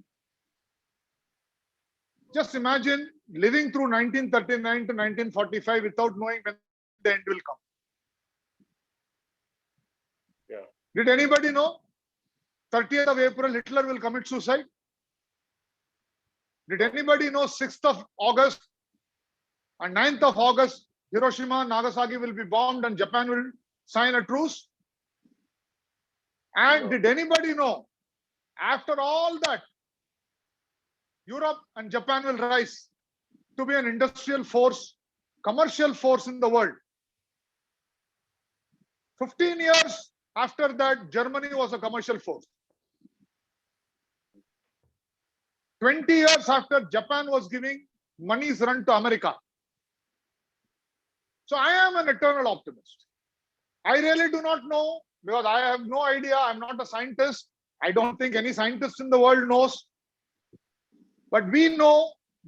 Just imagine living through 1939 to 1945 without knowing when the end will come.
Yeah.
Did anybody know 30th of April Hitler will commit suicide? Did anybody know 6th of August and 9th of August Hiroshima and Nagasaki will be bombed and Japan will sign a truce? And
No.
did anybody know after all that Europe and Japan will rise to be an industrial force, commercial force in the world? 15 years after that, Germany was a commercial force. 20 years after, Japan was giving money's run to America. So I am an eternal optimist. I really do not know, because I have no idea. I'm not a scientist. I don't think any scientist in the world knows. But we know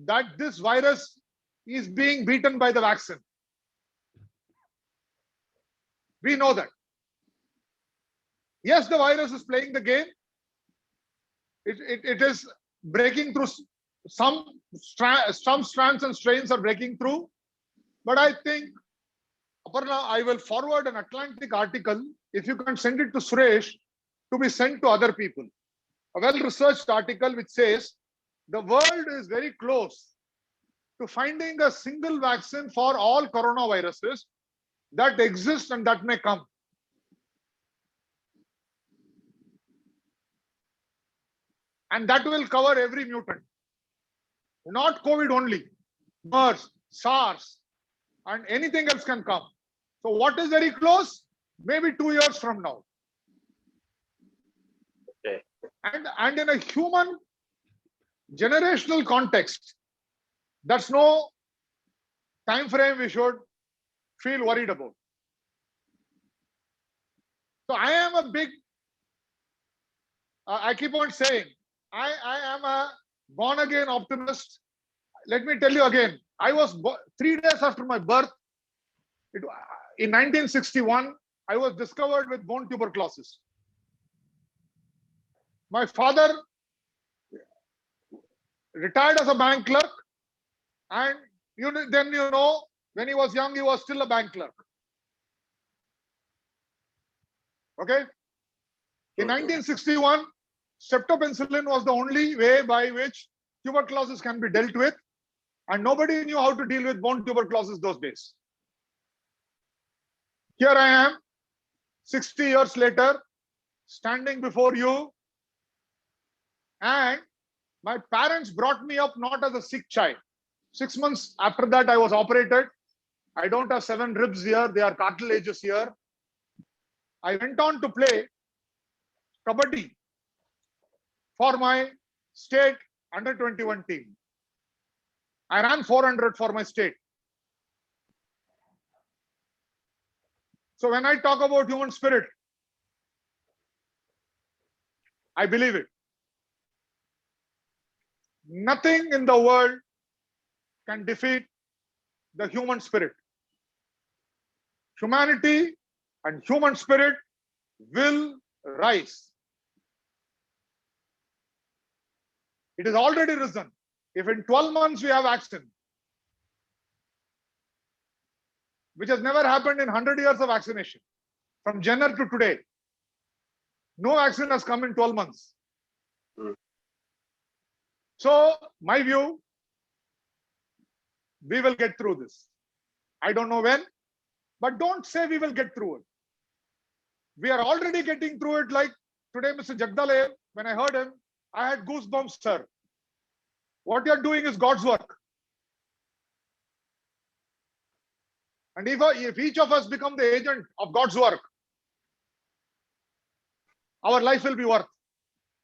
that this virus is being beaten by the vaccine. We know that. Yes, the virus is playing the game. It is breaking through some strands and strains are breaking through. But I think, Aparna, I will forward an Atlantic article, if you can send it to Suresh, to be sent to other people. A well-researched article which says the world is very close to finding a single vaccine for all coronaviruses that exist and that may come. And that will cover every mutant. Not COVID only. MERS, SARS, and anything else can come. So what is very close? Maybe 2 years from now.
Okay.
And in a human generational context, that's no time frame we should feel worried about. So I am a big, I keep on saying, I am a born again optimist. Let me tell you again, I was 3 days after my birth, in 1961, I was discovered with bone tuberculosis. My father retired as a bank clerk, and then when he was young, he was still a bank clerk. Okay? In 1961, streptopenicillin was the only way by which tuberculosis can be dealt with, and nobody knew how to deal with bone tuberculosis those days. Here I am, 60 years later, standing before you, and my parents brought me up not as a sick child. 6 months after that, I was operated. I don't have 7 ribs here, they are cartilages here. I went on to play kabaddi for my state under 21 team. I ran 400 for my state. So when I talk about human spirit, I believe it. Nothing in the world can defeat the human spirit. Humanity and human spirit will rise. It is already risen. If in 12 months we have vaccine, which has never happened in 100 years of vaccination, from Jenner to today, no vaccine has come in 12 months. So my view, we will get through this. I don't know when, but don't say we will get through it. We are already getting through it. Like today, Mr. Jagdale, when I heard him, I had goosebumps, sir. What you're doing is God's work. And if each of us become the agent of God's work, our life will be worth.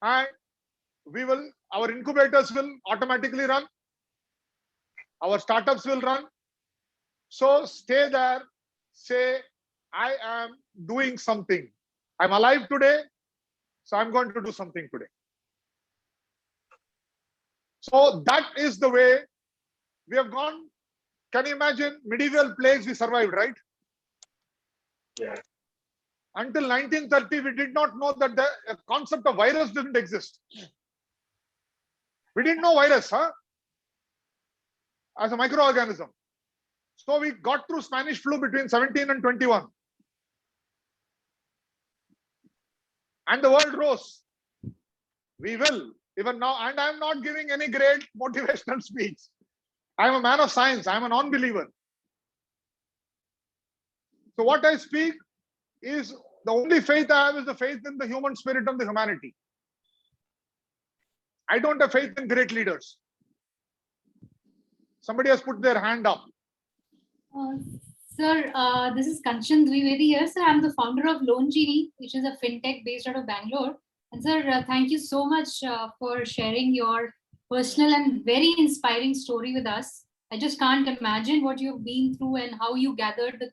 And our incubators will automatically run. Our startups will run. So stay there. Say, I am doing something. I'm alive today, so I'm going to do something today. So that is the way we have gone. Can you imagine medieval plagues we survived, right?
Yeah.
Until 1930, we did not know that the concept of virus didn't exist. We didn't know virus, as a microorganism. So we got through Spanish flu between 17 and 21. And the world rose. We will, even now, and I'm not giving any great motivational speech. I'm a man of science. I'm a non-believer. So what I speak is the only faith I have is the faith in the human spirit and the humanity. I don't have faith in great leaders. Somebody has put their hand up.
Sir, this is Kanchan Dwivedi here. Sir, I'm the founder of Loan Genie, which is a fintech based out of Bangalore. And sir, thank you so much for sharing your personal and very inspiring story with us. I just can't imagine what you've been through and how you gathered the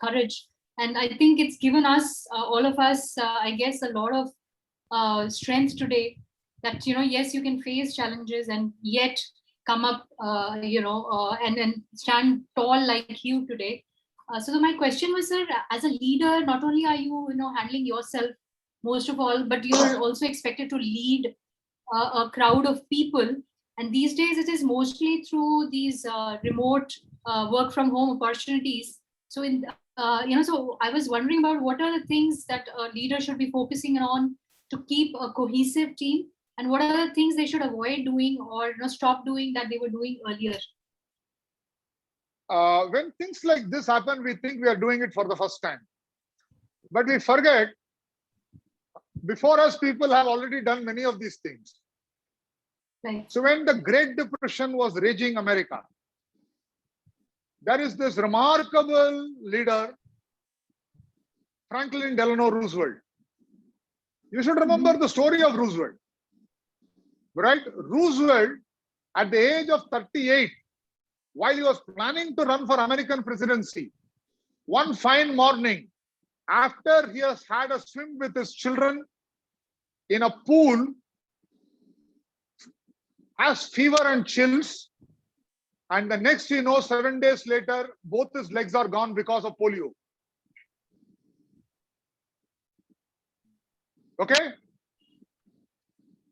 courage. And I think it's given us, all of us, I guess, a lot of strength today that, yes, you can face challenges and yet come up, and stand tall like you today. So my question was, sir, as a leader, not only are you, handling yourself most of all, but you're also expected to lead a crowd of people. And these days it is mostly through these remote work from home opportunities. So so I was wondering about what are the things that a leader should be focusing on to keep a cohesive team, and what are the things they should avoid doing or stop doing that they were doing earlier?
When things like this happen, we think we are doing it for the first time. But we forget, before us, people have already done many of these things.
Right.
So when the Great Depression was raging America, there is this remarkable leader, Franklin Delano Roosevelt. You should remember the story of Roosevelt. Right? Roosevelt, at the age of 38, while he was planning to run for American presidency, one fine morning, after he has had a swim with his children in a pool, has fever and chills, and the next he knows, 7 days later, both his legs are gone because of polio. Okay?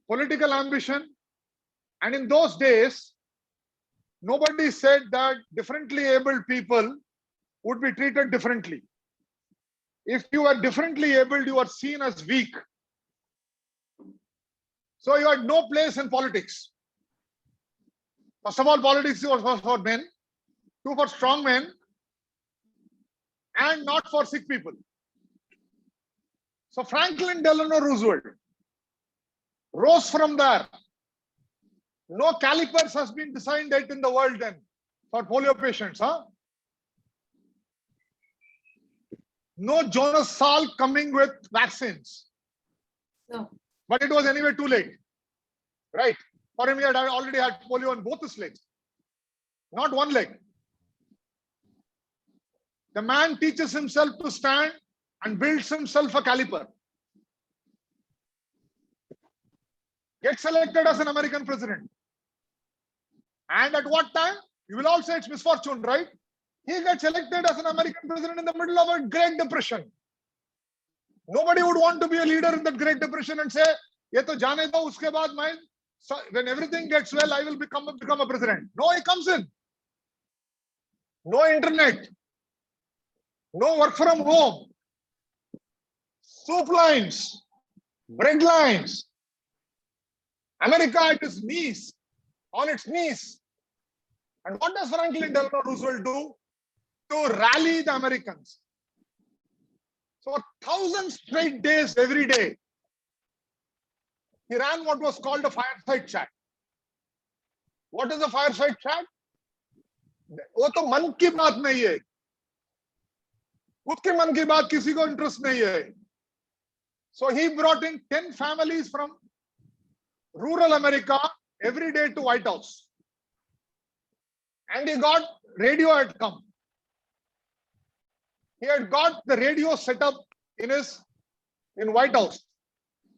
Political ambition. And in those days, nobody said that differently abled people would be treated differently. If you are differently abled, you are seen as weak. So you had no place in politics. First of all, politics was for men. Two, for strong men. And not for sick people. So Franklin Delano Roosevelt rose from there. No calipers has been designed yet in the world then for polio patients. No Jonas Salk coming with vaccines.
No.
But it was anyway too late. Right? For him, he had already had polio on both his legs. Not one leg. The man teaches himself to stand and builds himself a caliper. Gets elected as an American president. And at what time? You will all say it's misfortune, right? He gets elected as an American president in the middle of a Great Depression. Nobody would want to be a leader in that Great Depression and say, "Ye to jaane do, uske baad main, when everything gets well, I will become a president." No, he comes in. No internet. No work from home. Soup lines. Bread lines. America at its knees. On its knees. And what does Franklin Delano Roosevelt do? To rally the Americans. So 1,000 straight days every day, he ran what was called a fireside chat. What is a fireside chat? वो तो मन की बात नहीं है. खुद के मन की बात किसी को इंटरेस्ट नहीं है. So he brought in 10 families from rural America every day to White House. And he got radio had come. He had got the radio set up in White House.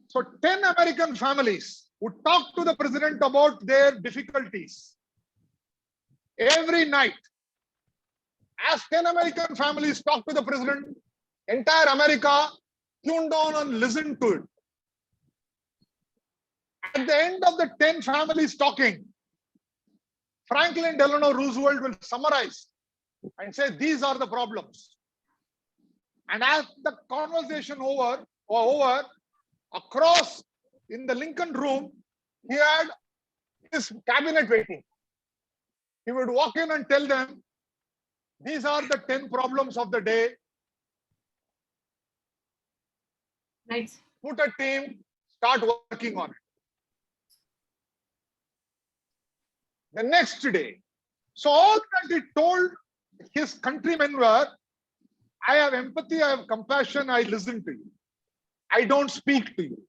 So 10 American families would talk to the president about their difficulties every night. As 10 American families talk to the president, entire America tuned on and listened to it. At the end of the 10 families talking, Franklin Delano Roosevelt will summarize and say, these are the problems. And as the conversation over, across in the Lincoln room, he had his cabinet waiting. He would walk in and tell them, these are the 10 problems of the day.
Right.
Put a team, start working on it. The next day, so all that he told his countrymen were, I have empathy, I have compassion, I listen to you. I don't speak to you.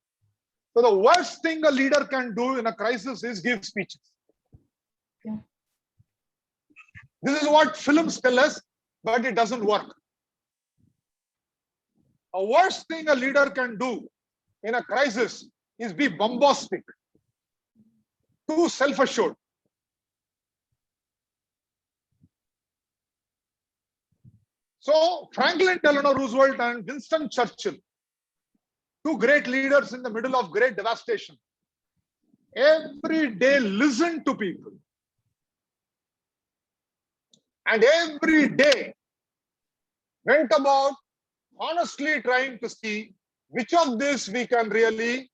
So the worst thing a leader can do in a crisis is give speeches.
Yeah.
This is what films tell us, but it doesn't work. A worst thing a leader can do in a crisis is be bombastic, too self-assured. So Franklin Delano Roosevelt and Winston Churchill, two great leaders in the middle of great devastation, every day listened to people. And every day went about honestly trying to see which of this we can really,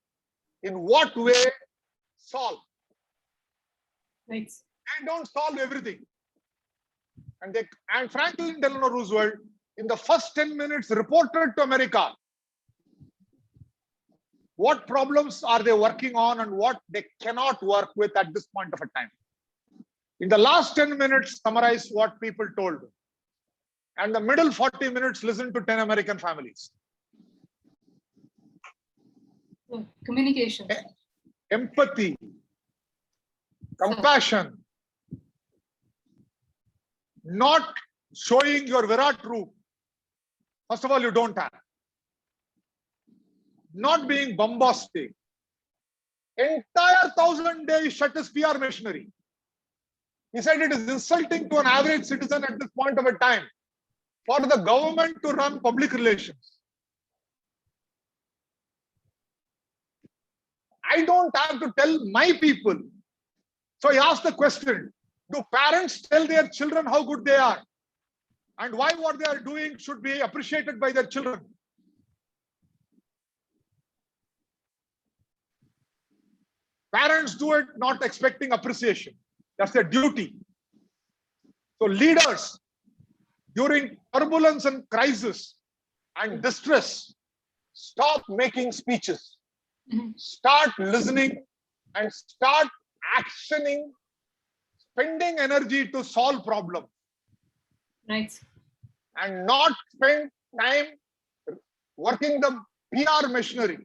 in what way, solve.
Right.
They don't solve everything. And Franklin Delano Roosevelt, in the first 10 minutes, reported to America what problems are they working on and what they cannot work with at this point of a time. In the last 10 minutes, summarized what people told him. And the middle 40 minutes, listened to 10 American families.
Communication.
Empathy, compassion, not showing your Virat roop. First of all, you don't have. Not being bombastic. Entire 1,000 days shut his PR machinery. He said it is insulting to an average citizen at this point of a time for the government to run public relations. I don't have to tell my people. So he asked the question, do parents tell their children how good they are? And why what they are doing should be appreciated by their children? Parents do it not expecting appreciation. That's their duty. So leaders, during turbulence and crisis and distress, stop making speeches. Start listening and start actioning, spending energy to solve problems.
Right.
And not spend time working the PR machinery.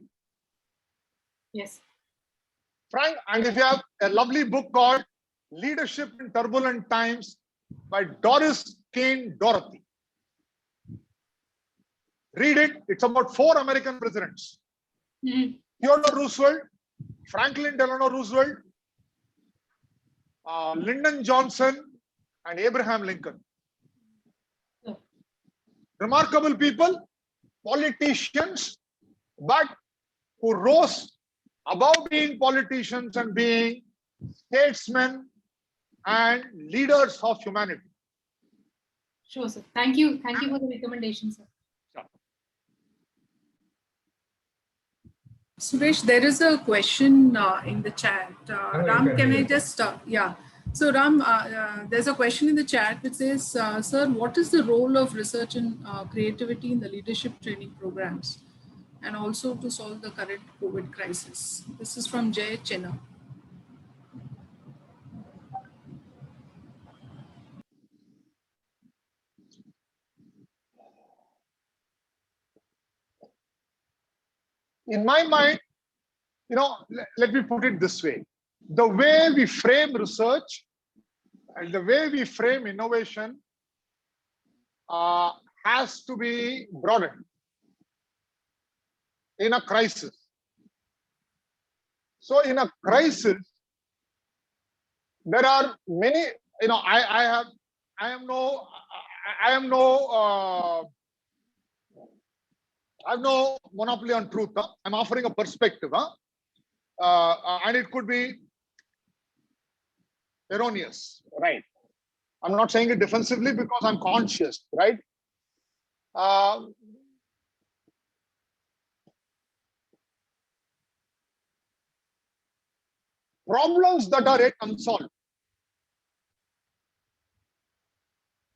Yes.
Frank, and if you have a lovely book called Leadership in Turbulent Times by Doris Kane Dorothy. Read it. It's about 4 American presidents. Theodore Roosevelt, Franklin Delano Roosevelt, Lyndon Johnson, and Abraham Lincoln. Remarkable people, politicians, but who rose above being politicians and being statesmen and leaders of humanity.
Sure, sir. Thank you. Thank you for the recommendation, sir.
Suresh, there is a question in the chat. Ram, can I just, yeah. So Ram, there's a question in the chat which says, sir, what is the role of research and creativity in the leadership training programs and also to solve the current COVID crisis? This is from Jay Chenna.
In my mind, let me put it this way. The way we frame research and the way we frame innovation has to be broadened in a crisis. So in a crisis, there are many, I have no monopoly on truth. I'm offering a perspective, and it could be erroneous, right? I'm not saying it defensively because I'm conscious, right? Problems that are yet unsolved,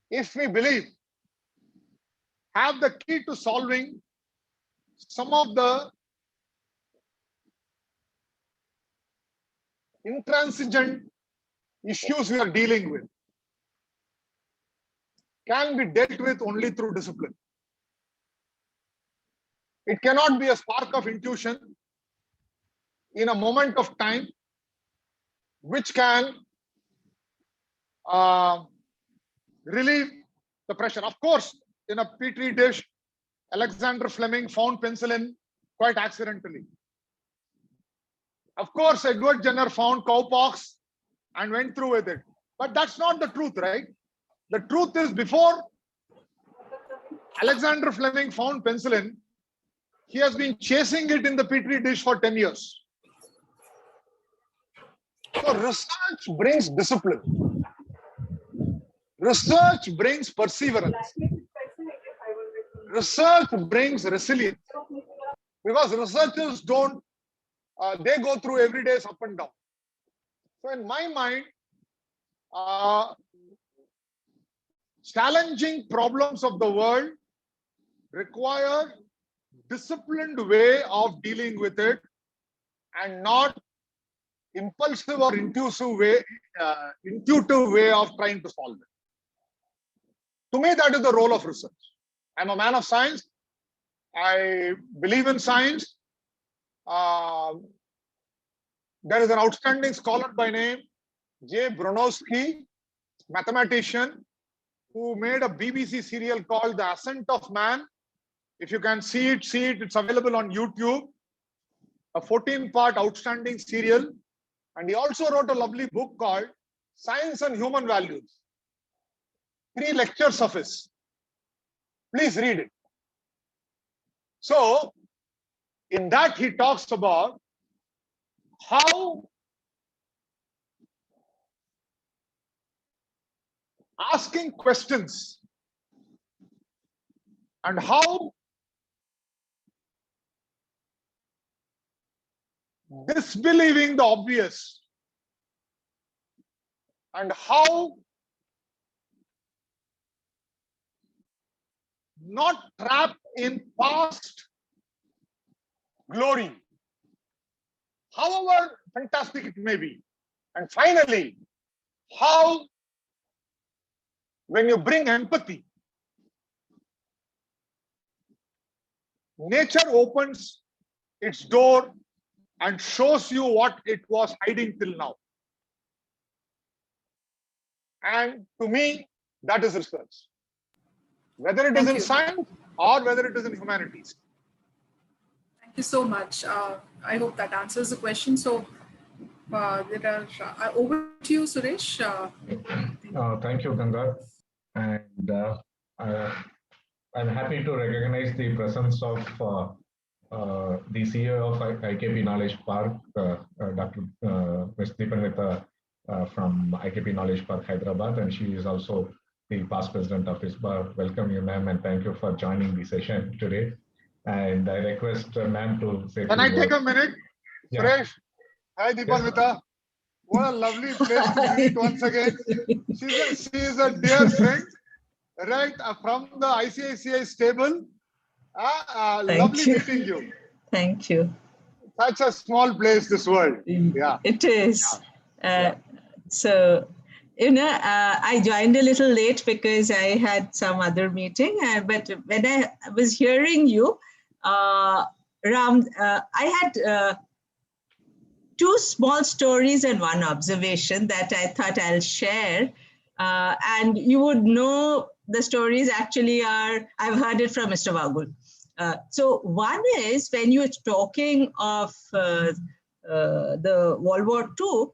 if we believe, have the key to solving some of the intransigent issues we are dealing with, can be dealt with only through discipline. It cannot be a spark of intuition in a moment of time which can relieve the pressure. Of course, in a petri dish, Alexander Fleming found penicillin quite accidentally. Of course, Edward Jenner found cowpox and went through with it. But that's not the truth, right? The truth is, before Alexander Fleming found penicillin, he has been chasing it in the petri dish for 10 years. So research brings discipline. Research brings perseverance. Research brings resilience. Because researchers don't, they go through every day's up and down. So in my mind, challenging problems of the world require disciplined way of dealing with it and not impulsive or intuitive way of trying to solve it. To me, that is the role of research. I'm a man of science. I believe in science. There is an outstanding scholar by name J. Bronowski, mathematician, who made a BBC serial called The Ascent of Man. If you can see it, it's available on YouTube. A 14-part outstanding serial. And he also wrote a lovely book called Science and Human Values. 3 lectures of his. Please read it. So, in that he talks about how asking questions and how disbelieving the obvious and how not trapped in past glory, however fantastic it may be. And finally, how when you bring empathy, nature opens its door and shows you what it was hiding till now. And to me, that is research. Whether it is in science or whether it is in humanities.
Thank you so much. I hope that answers the question. So, there are over to you, Suresh.
Thank you, Ganga. And I'm happy to recognize the presence of the CEO of IKP Knowledge Park, Dr. Ms. Deepanvita from IKP Knowledge Park, Hyderabad, and she is also the past president of ISBA. Welcome you, ma'am, and thank you for joining the session today. And I request ma'am to say.
Can I take a minute? Yeah. Suresh, hi Deepanvita. Yes. What a lovely place to meet once again. She is a dear friend, right, from the ICICI stable. Lovely meeting you.
Thank you.
Such a small place, this world. Yeah.
It is. Yeah. So, I joined a little late because I had some other meeting. But when I was hearing you, Ram, I had two small stories and one observation that I thought I'll share. And you would know the stories actually are, I've heard it from Mr. Vagul. So one is when you were talking of the World War II,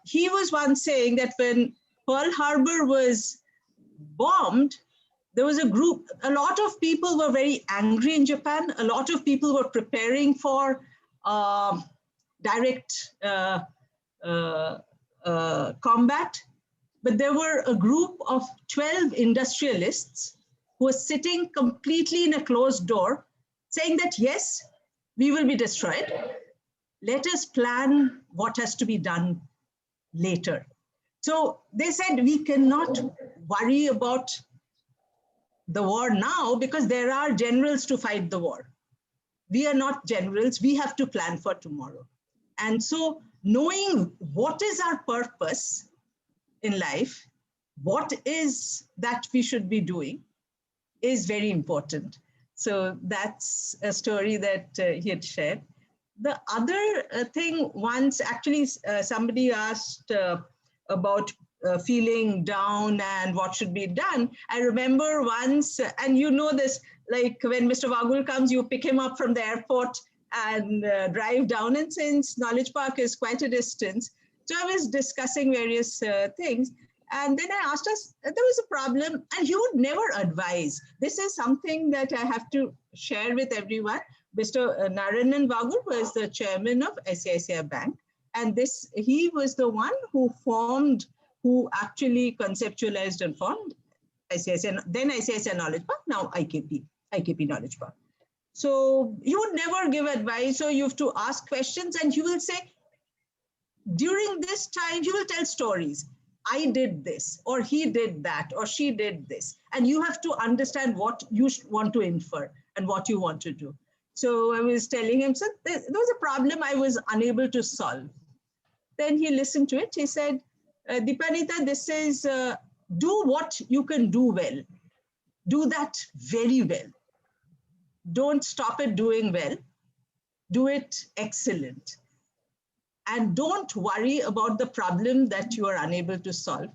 he was once saying that when Pearl Harbor was bombed, there was a group, a lot of people were very angry in Japan. A lot of people were preparing for direct combat. But there were a group of 12 industrialists who were sitting completely in a closed door saying that, yes, we will be destroyed. Let us plan what has to be done later. So they said, we cannot worry about the war now because there are generals to fight the war. We are not generals, we have to plan for tomorrow. And so knowing what is our purpose in life, what is that we should be doing is very important. So that's a story that he had shared. The other thing, once actually somebody asked about feeling down and what should be done. I remember once, and you know this, like when Mr. Vagul comes, you pick him up from the airport and drive down. And since Knowledge Park is quite a distance, so I was discussing various things. And then I asked us, there was a problem, and he would never advise. This is something that I have to share with everyone. Mr. Narayanan Vagul was the chairman of ICICI Bank. And he was the one who actually conceptualized and formed ICICI, then ICICI Knowledge Park, now IKP Knowledge Park. So he would never give advice, so you have to ask questions, and he will say, during this time, he will tell stories. I did this, or he did that, or she did this. And you have to understand what you want to infer and what you want to do. So I was telling him, so there was a problem I was unable to solve. Then he listened to it. He said, Dipanita, this is, do what you can do well. Do that very well. Don't stop at doing well. Do it excellent. And don't worry about the problem that you are unable to solve.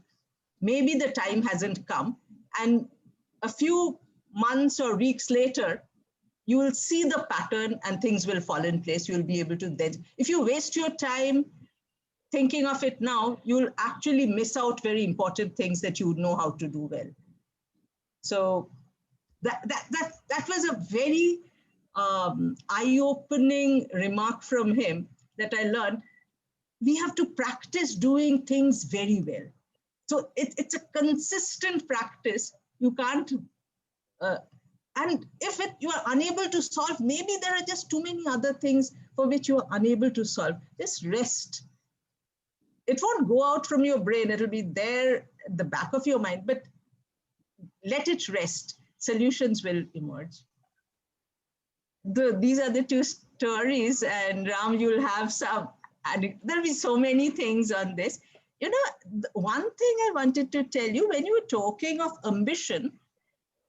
Maybe the time hasn't come. And a few months or weeks later, you will see the pattern and things will fall in place. You'll be able to then, if you waste your time thinking of it now, you'll actually miss out very important things that you would know how to do well. So that was a very eye-opening remark from him that I learned. We have to practice doing things very well. So it's a consistent practice. You can't, and if you are unable to solve, maybe there are just too many other things for which you are unable to solve. Just rest. It won't go out from your brain. It'll be there at the back of your mind, but let it rest. Solutions will emerge. These are the two stories, and Ram, you'll have some. And there'll be so many things on this. You know, one thing I wanted to tell you, when you were talking of ambition,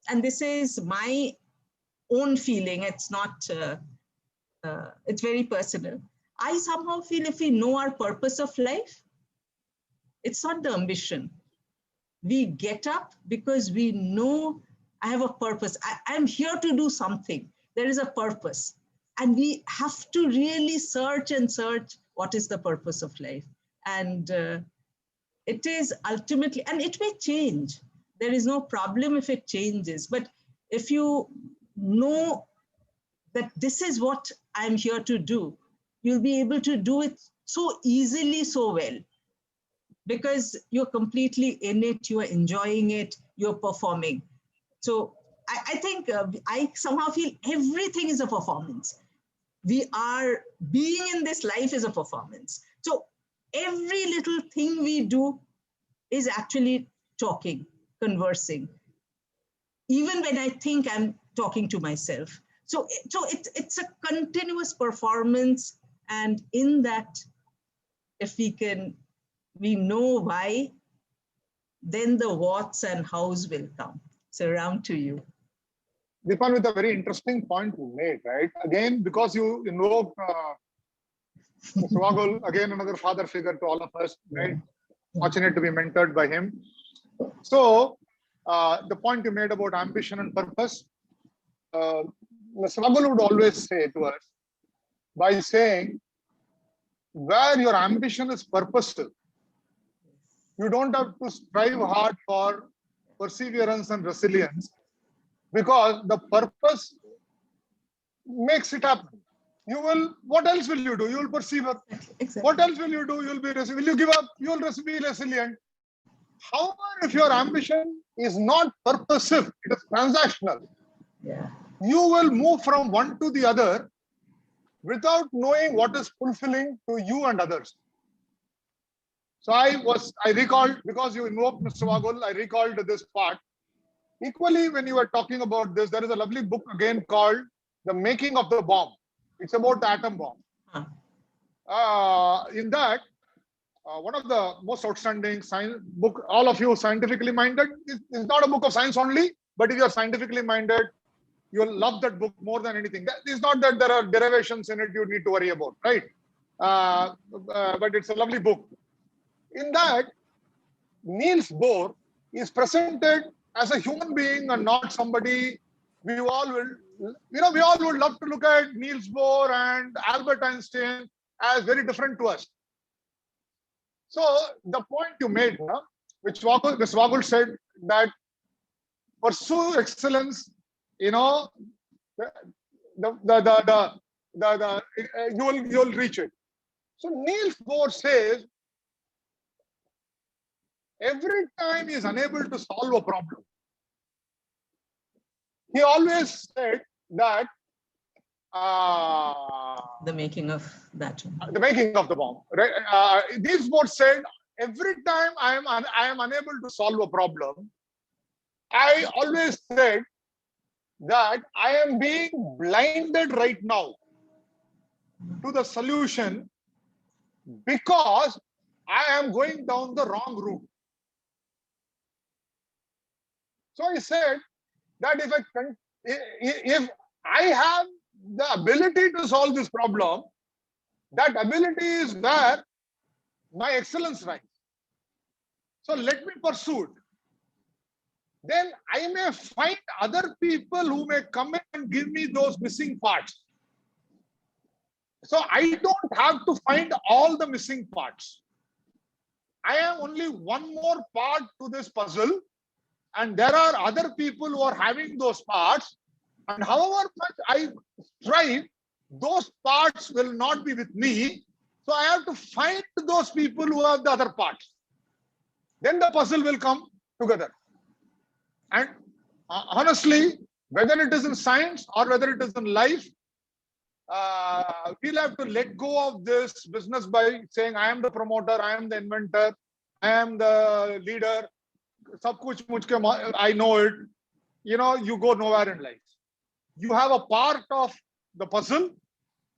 and this is my own feeling, it's not, it's very personal. I somehow feel if we know our purpose of life, it's not the ambition. We get up because we know I have a purpose. I'm here to do something. There is a purpose. And we have to really search and search what is the purpose of life. And it is ultimately, and it may change. There is no problem if it changes. But if you know that this is what I'm here to do, you'll be able to do it so easily, so well, because you're completely in it, you are enjoying it, you're performing. So I think I somehow feel everything is a performance. We are being in this life is a performance. So every little thing we do is actually talking, conversing. Even when I think I'm talking to myself. So it's a continuous performance. And in that, if we know why, then the whats and hows will come. So around to you.
Deepan, with a very interesting point you made, right? Again, because you invoke Mr. Wagul, again another father figure to all of us, right? Fortunate to be mentored by him. So, the point you made about ambition and purpose, Mr. Wagul would always say to us, by saying, where your ambition is purposeful, you don't have to strive hard for perseverance and resilience, because the purpose makes it happen. You will, what else will you do? You will persevere.
Exactly.
What else will you do? You'll be, will you give up? You will be resilient. However, if your ambition is not purposive, it is transactional.
Yeah.
You will move from one to the other without knowing what is fulfilling to you and others. So I recalled, because you invoked Mr. Wagul, I recalled this part. Equally, when you were talking about this, there is a lovely book again called The Making of the Bomb. It's about the atom bomb. In that, one of the most outstanding science book, all of you scientifically minded, it's not a book of science only, but if you're scientifically minded, you'll love that book more than anything. It's not that there are derivations in it you need to worry about, right? But it's a lovely book. In that, Niels Bohr is presented as a human being and not somebody. We all would love to look at Niels Bohr and Albert Einstein as very different to us. So the point you made, which Mr. Wagul said, that pursue excellence, you'll reach it. So Niels Bohr says, every time he is unable to solve a problem, he always said that
the making of that.
The making of the bomb. Right? Niels Bohr said, every time I am unable to solve a problem, I always said that I am being blinded right now to the solution because I am going down the wrong route. So he said that if I have the ability to solve this problem, that ability is where my excellence lies. So let me pursue it. Then I may find other people who may come in and give me those missing parts. So I don't have to find all the missing parts. I am only one more part to this puzzle, and there are other people who are having those parts, and however much I strive, those parts will not be with me. So I have to find those people who have the other parts. Then the puzzle will come together. And honestly, whether it is in science or whether it is in life, we'll have to let go of this business by saying, I am the promoter, I am the inventor, I am the leader, sab kuch mujhke, I know it. You go nowhere in life. You have a part of the puzzle.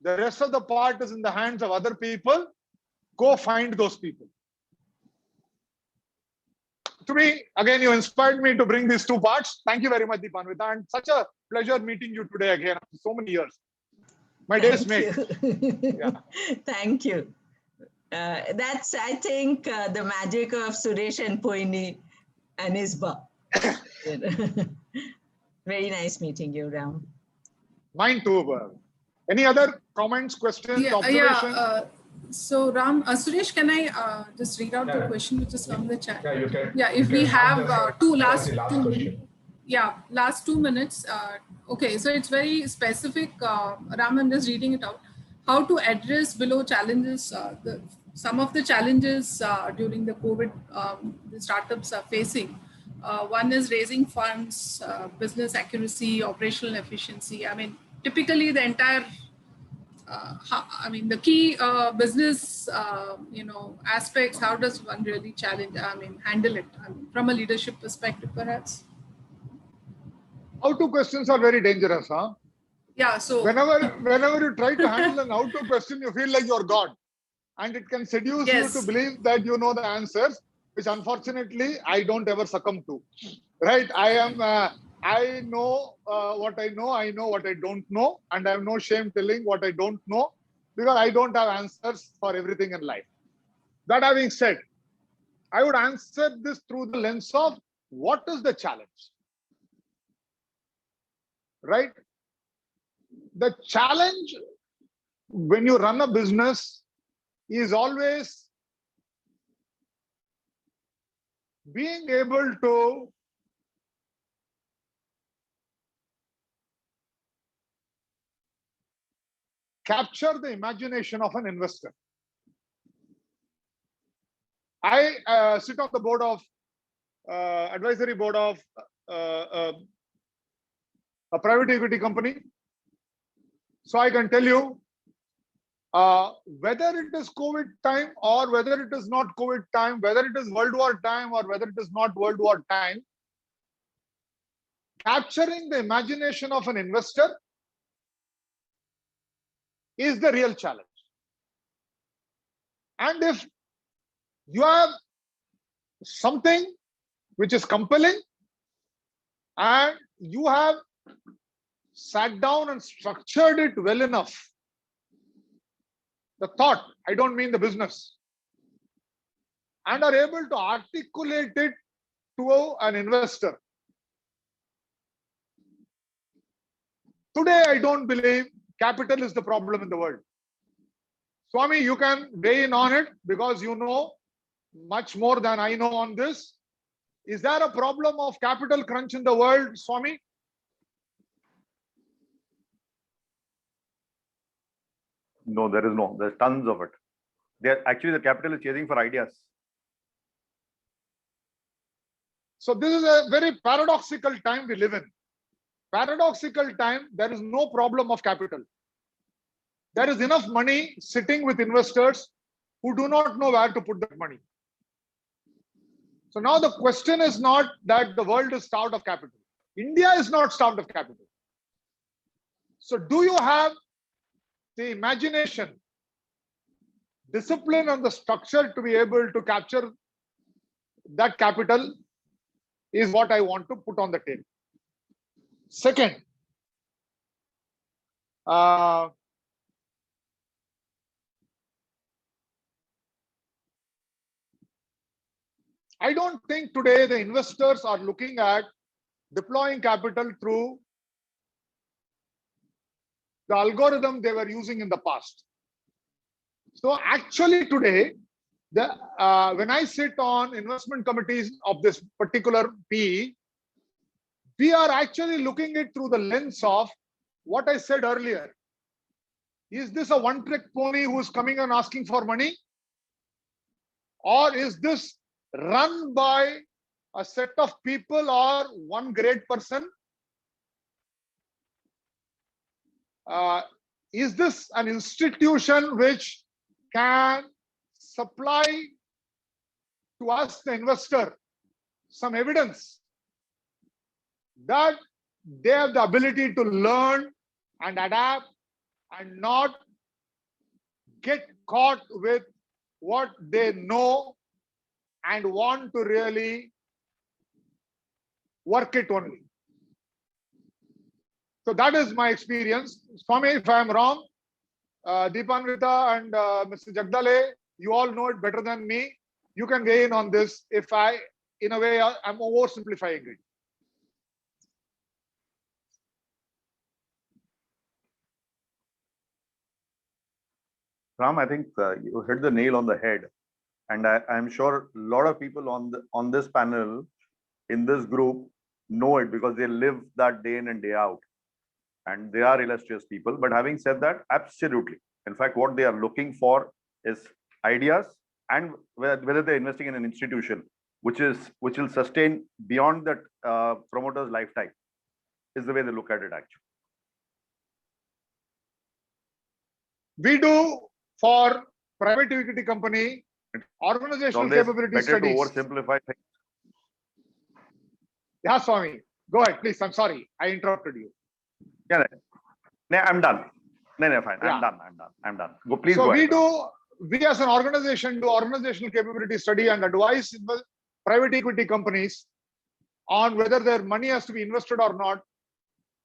The rest of the part is in the hands of other people. Go find those people. To me, again, you inspired me to bring these two parts. Thank you very much, Deepanvita, and such a pleasure meeting you today again after so many years. My day's mate.
Yeah. Thank you. That's, I think, the magic of Suresh and Poini and Isba. Very nice meeting you, Ram.
Mine too. Any other comments, questions, observations?
So Ram, Suresh, can I just read out the question which is from the chat?
Yeah, you can.
Yeah, if we have last 2 minutes.
Question.
Yeah, last 2 minutes. Okay, so it's very specific. Ram, I'm just reading it out. How to address below challenges, some of the challenges during the COVID the startups are facing. One is raising funds, business accuracy, operational efficiency. I mean, typically the entire, the key business, aspects, how does one really handle it? From a leadership perspective, perhaps?
How-to questions are very dangerous, huh?
Yeah, so
whenever you try to handle an how-to question, you feel like you're God. And it can seduce you to believe that you know the answers, which unfortunately I don't ever succumb to. Right? I am I know what I know what I don't know, and I have no shame telling what I don't know, because I don't have answers for everything in life. That having said, I would answer this through the lens of what is the challenge, right? The challenge when you run a business is always being able to capture the imagination of an investor. I sit on the board of advisory board of a private equity company. So I can tell you, whether it is COVID time or whether it is not COVID time, whether it is World War time or whether it is not World War time, capturing the imagination of an investor is the real challenge. And if you have something which is compelling and you have sat down and structured it well enough, the thought, I don't mean the business, and are able to articulate it to an investor. Today, I don't believe capital is the problem in the world. Swami, you can weigh in on it because you know much more than I know on this. Is there a problem of capital crunch in the world, Swami?
No, there is no. There's tons of it. Actually, the capital is chasing for ideas.
So this is a very paradoxical time we live in. Paradoxical time, there is no problem of capital. There is enough money sitting with investors who do not know where to put that money. So now the question is not that the world is starved of capital. India is not starved of capital. So do you have the imagination, discipline and the structure to be able to capture that capital is what I want to put on the table. Second, I don't think today the investors are looking at deploying capital through the algorithm they were using in the past. So actually today, when I sit on investment committees of this particular PE, we are actually looking at it through the lens of what I said earlier. Is this a one-trick pony who is coming and asking for money? Or is this run by a set of people or one great person? Is this an institution which can supply to us, the investor, some evidence that they have the ability to learn and adapt and not get caught with what they know and want to really work it only. So that is my experience. Swami, if I am wrong, Deepanvita and Mr. Jagdale, you all know it better than me. You can weigh in on this if I, in a way, I'm oversimplifying it.
Ram, I think you hit the nail on the head. And I'm sure a lot of people on this panel, in this group, know it because they live that day in and day out. And they are illustrious people. But having said that, absolutely. In fact, what they are looking for is ideas, and whether they're investing in an institution which will sustain beyond that promoter's lifetime, is the way they look at it actually.
We do for private equity company organizational capability studies.
Better to oversimplify things.
Yeah, Swami, go ahead, please. I'm sorry, I interrupted you.
Yeah, no, I'm done. No, fine. Yeah. I'm done. Go, please. So
we as an organization do organizational capability study and advise private equity companies on whether their money has to be invested or not.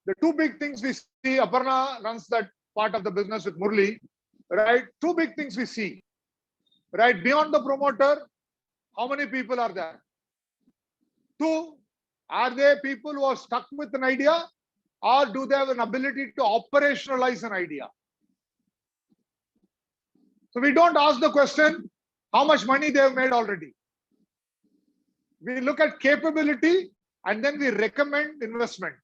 The two big things we see, Aparna runs that part of the business with Murli, right? Two big things we see, right? Beyond the promoter, how many people are there? Two, are they people who are stuck with an idea, or do they have an ability to operationalize an idea? So we don't ask the question, how much money they have made already. We look at capability and then we recommend investment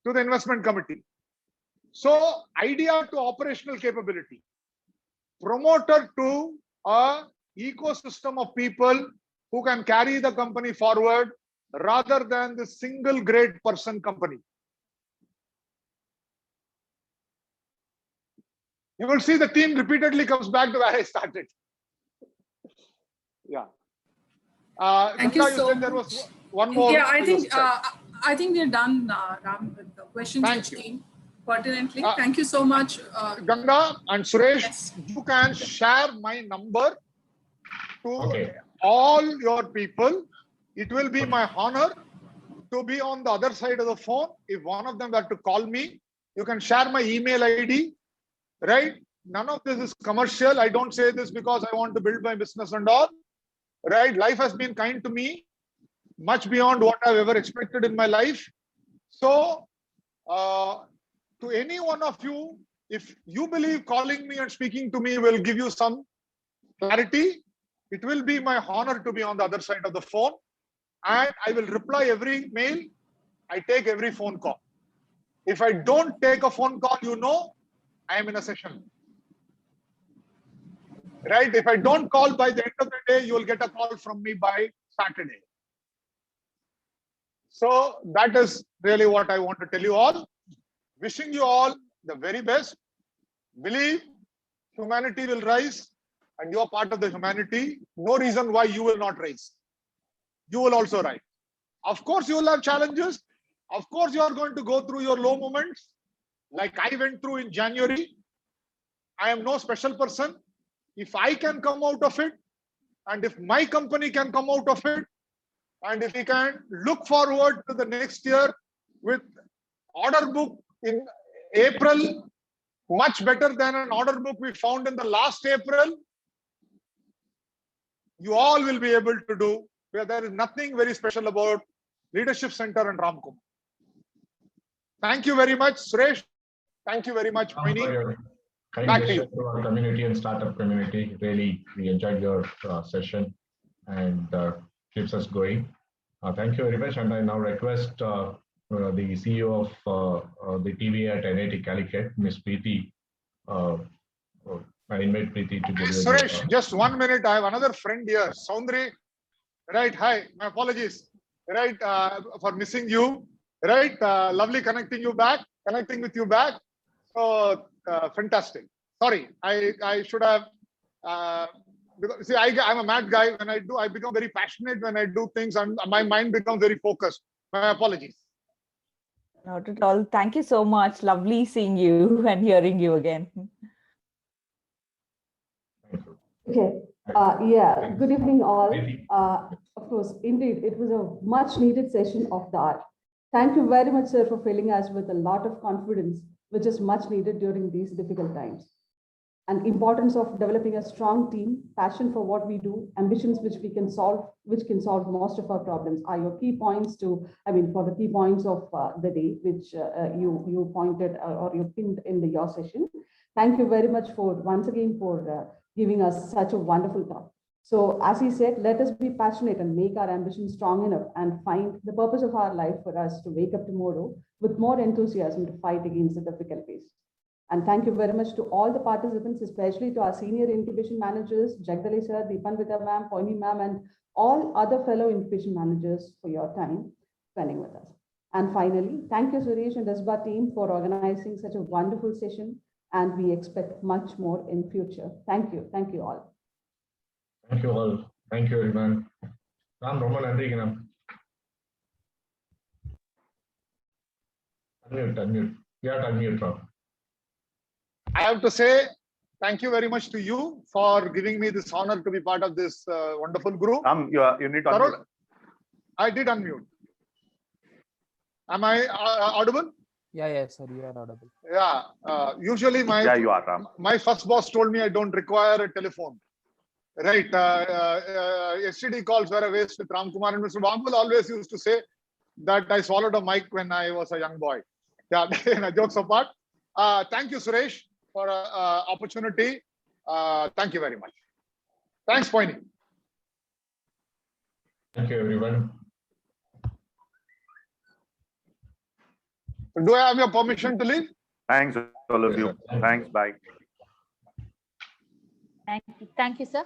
to the investment committee. So idea to operational capability, promoter to a ecosystem of people who can carry the company forward rather than the single great person company. You will see the team repeatedly comes back to where I started. Yeah.
Thank you so
said there was one more.
Yeah, I think we're done, Ram, with the questions which came pertinently. Thank you so much.
Ganga and Suresh,
yes.
You can share my number to all your people. It will be my honor to be on the other side of the phone. If one of them were to call me, you can share my email ID, right? None of this is commercial. I don't say this because I want to build my business and all, right? Life has been kind to me, much beyond what I've ever expected in my life. So, to any one of you, if you believe calling me and speaking to me will give you some clarity, it will be my honor to be on the other side of the phone. And I will reply every mail. I take every phone call. If I don't take a phone call, you know, I am in a session. Right? If I don't call by the end of the day, you will get a call from me by Saturday. So that is really what I want to tell you all. Wishing you all the very best. Believe humanity will rise and you are part of the humanity. No reason why you will not rise. You will also rise. Of course, you will have challenges. Of course, you are going to go through your low moments like I went through in January. I am no special person. If I can come out of it, and if my company can come out of it, and if we can look forward to the next year with order book in April, much better than an order book we found in the last April, you all will be able to do, where there is nothing very special about Leadership Center and Ramkumar. Thank you very much, Suresh. Thank you very much, Moini.
Back to you. To our community and startup community. Really, we enjoyed your session and keeps us going. Thank you very much. And I now request the CEO of the TVA at NIT Calicut, Ms. Preeti. I invite Preeti to give you.
Suresh, just 1 minute. I have another friend here, Soundri. Right. Hi. My apologies. Right. For missing you. Right. Lovely connecting with you back. So fantastic. Sorry, I should have. Because, see, I'm a mad guy. When I become very passionate when I do things, and my mind becomes very focused. My apologies.
Not at all. Thank you so much. Lovely seeing you and hearing you again.
Okay. Yeah. Good evening, all. Of course, indeed, it was a much needed session of the art. Thank you very much, sir, for filling us with a lot of confidence, which is much needed during these difficult times. And importance of developing a strong team, passion for what we do, ambitions which can solve most of our problems are your key points for the key points of the day, which you pointed or you pinned in your session. Thank you very much once again for giving us such a wonderful talk. So as he said, let us be passionate and make our ambition strong enough and find the purpose of our life for us to wake up tomorrow with more enthusiasm to fight against the difficult phase. And thank you very much to all the participants, especially to our senior incubation managers, Jagdale sir, Deepanvita ma'am, Poini ma'am, and all other fellow incubation managers for your time spending with us. And finally, thank you, Suresh and Dasba team for organizing such a wonderful session. And we expect much more in future. Thank you. Thank you all.
Thank you all. Thank you, everyone. Ram, Roman, Unmute. You have to unmute, Ram.
I have to say thank you very much to you for giving me this honor to be part of this wonderful group.
You need to unmute.
I did unmute. Am I audible?
Yeah, sir, you are audible.
Yeah. Usually
you are, Ram.
my first boss told me I don't require a telephone. Right. STD calls were a waste with Ramkumar, and Mr. Bambul always used to say that I swallowed a mic when I was a young boy. Yeah, jokes apart. Thank you, Suresh, for opportunity. Thank you very much. Thanks, Poini.
Thank you, everyone.
Do I have your permission to leave?
Thanks, all of you. Thanks. Bye.
Thank you, sir.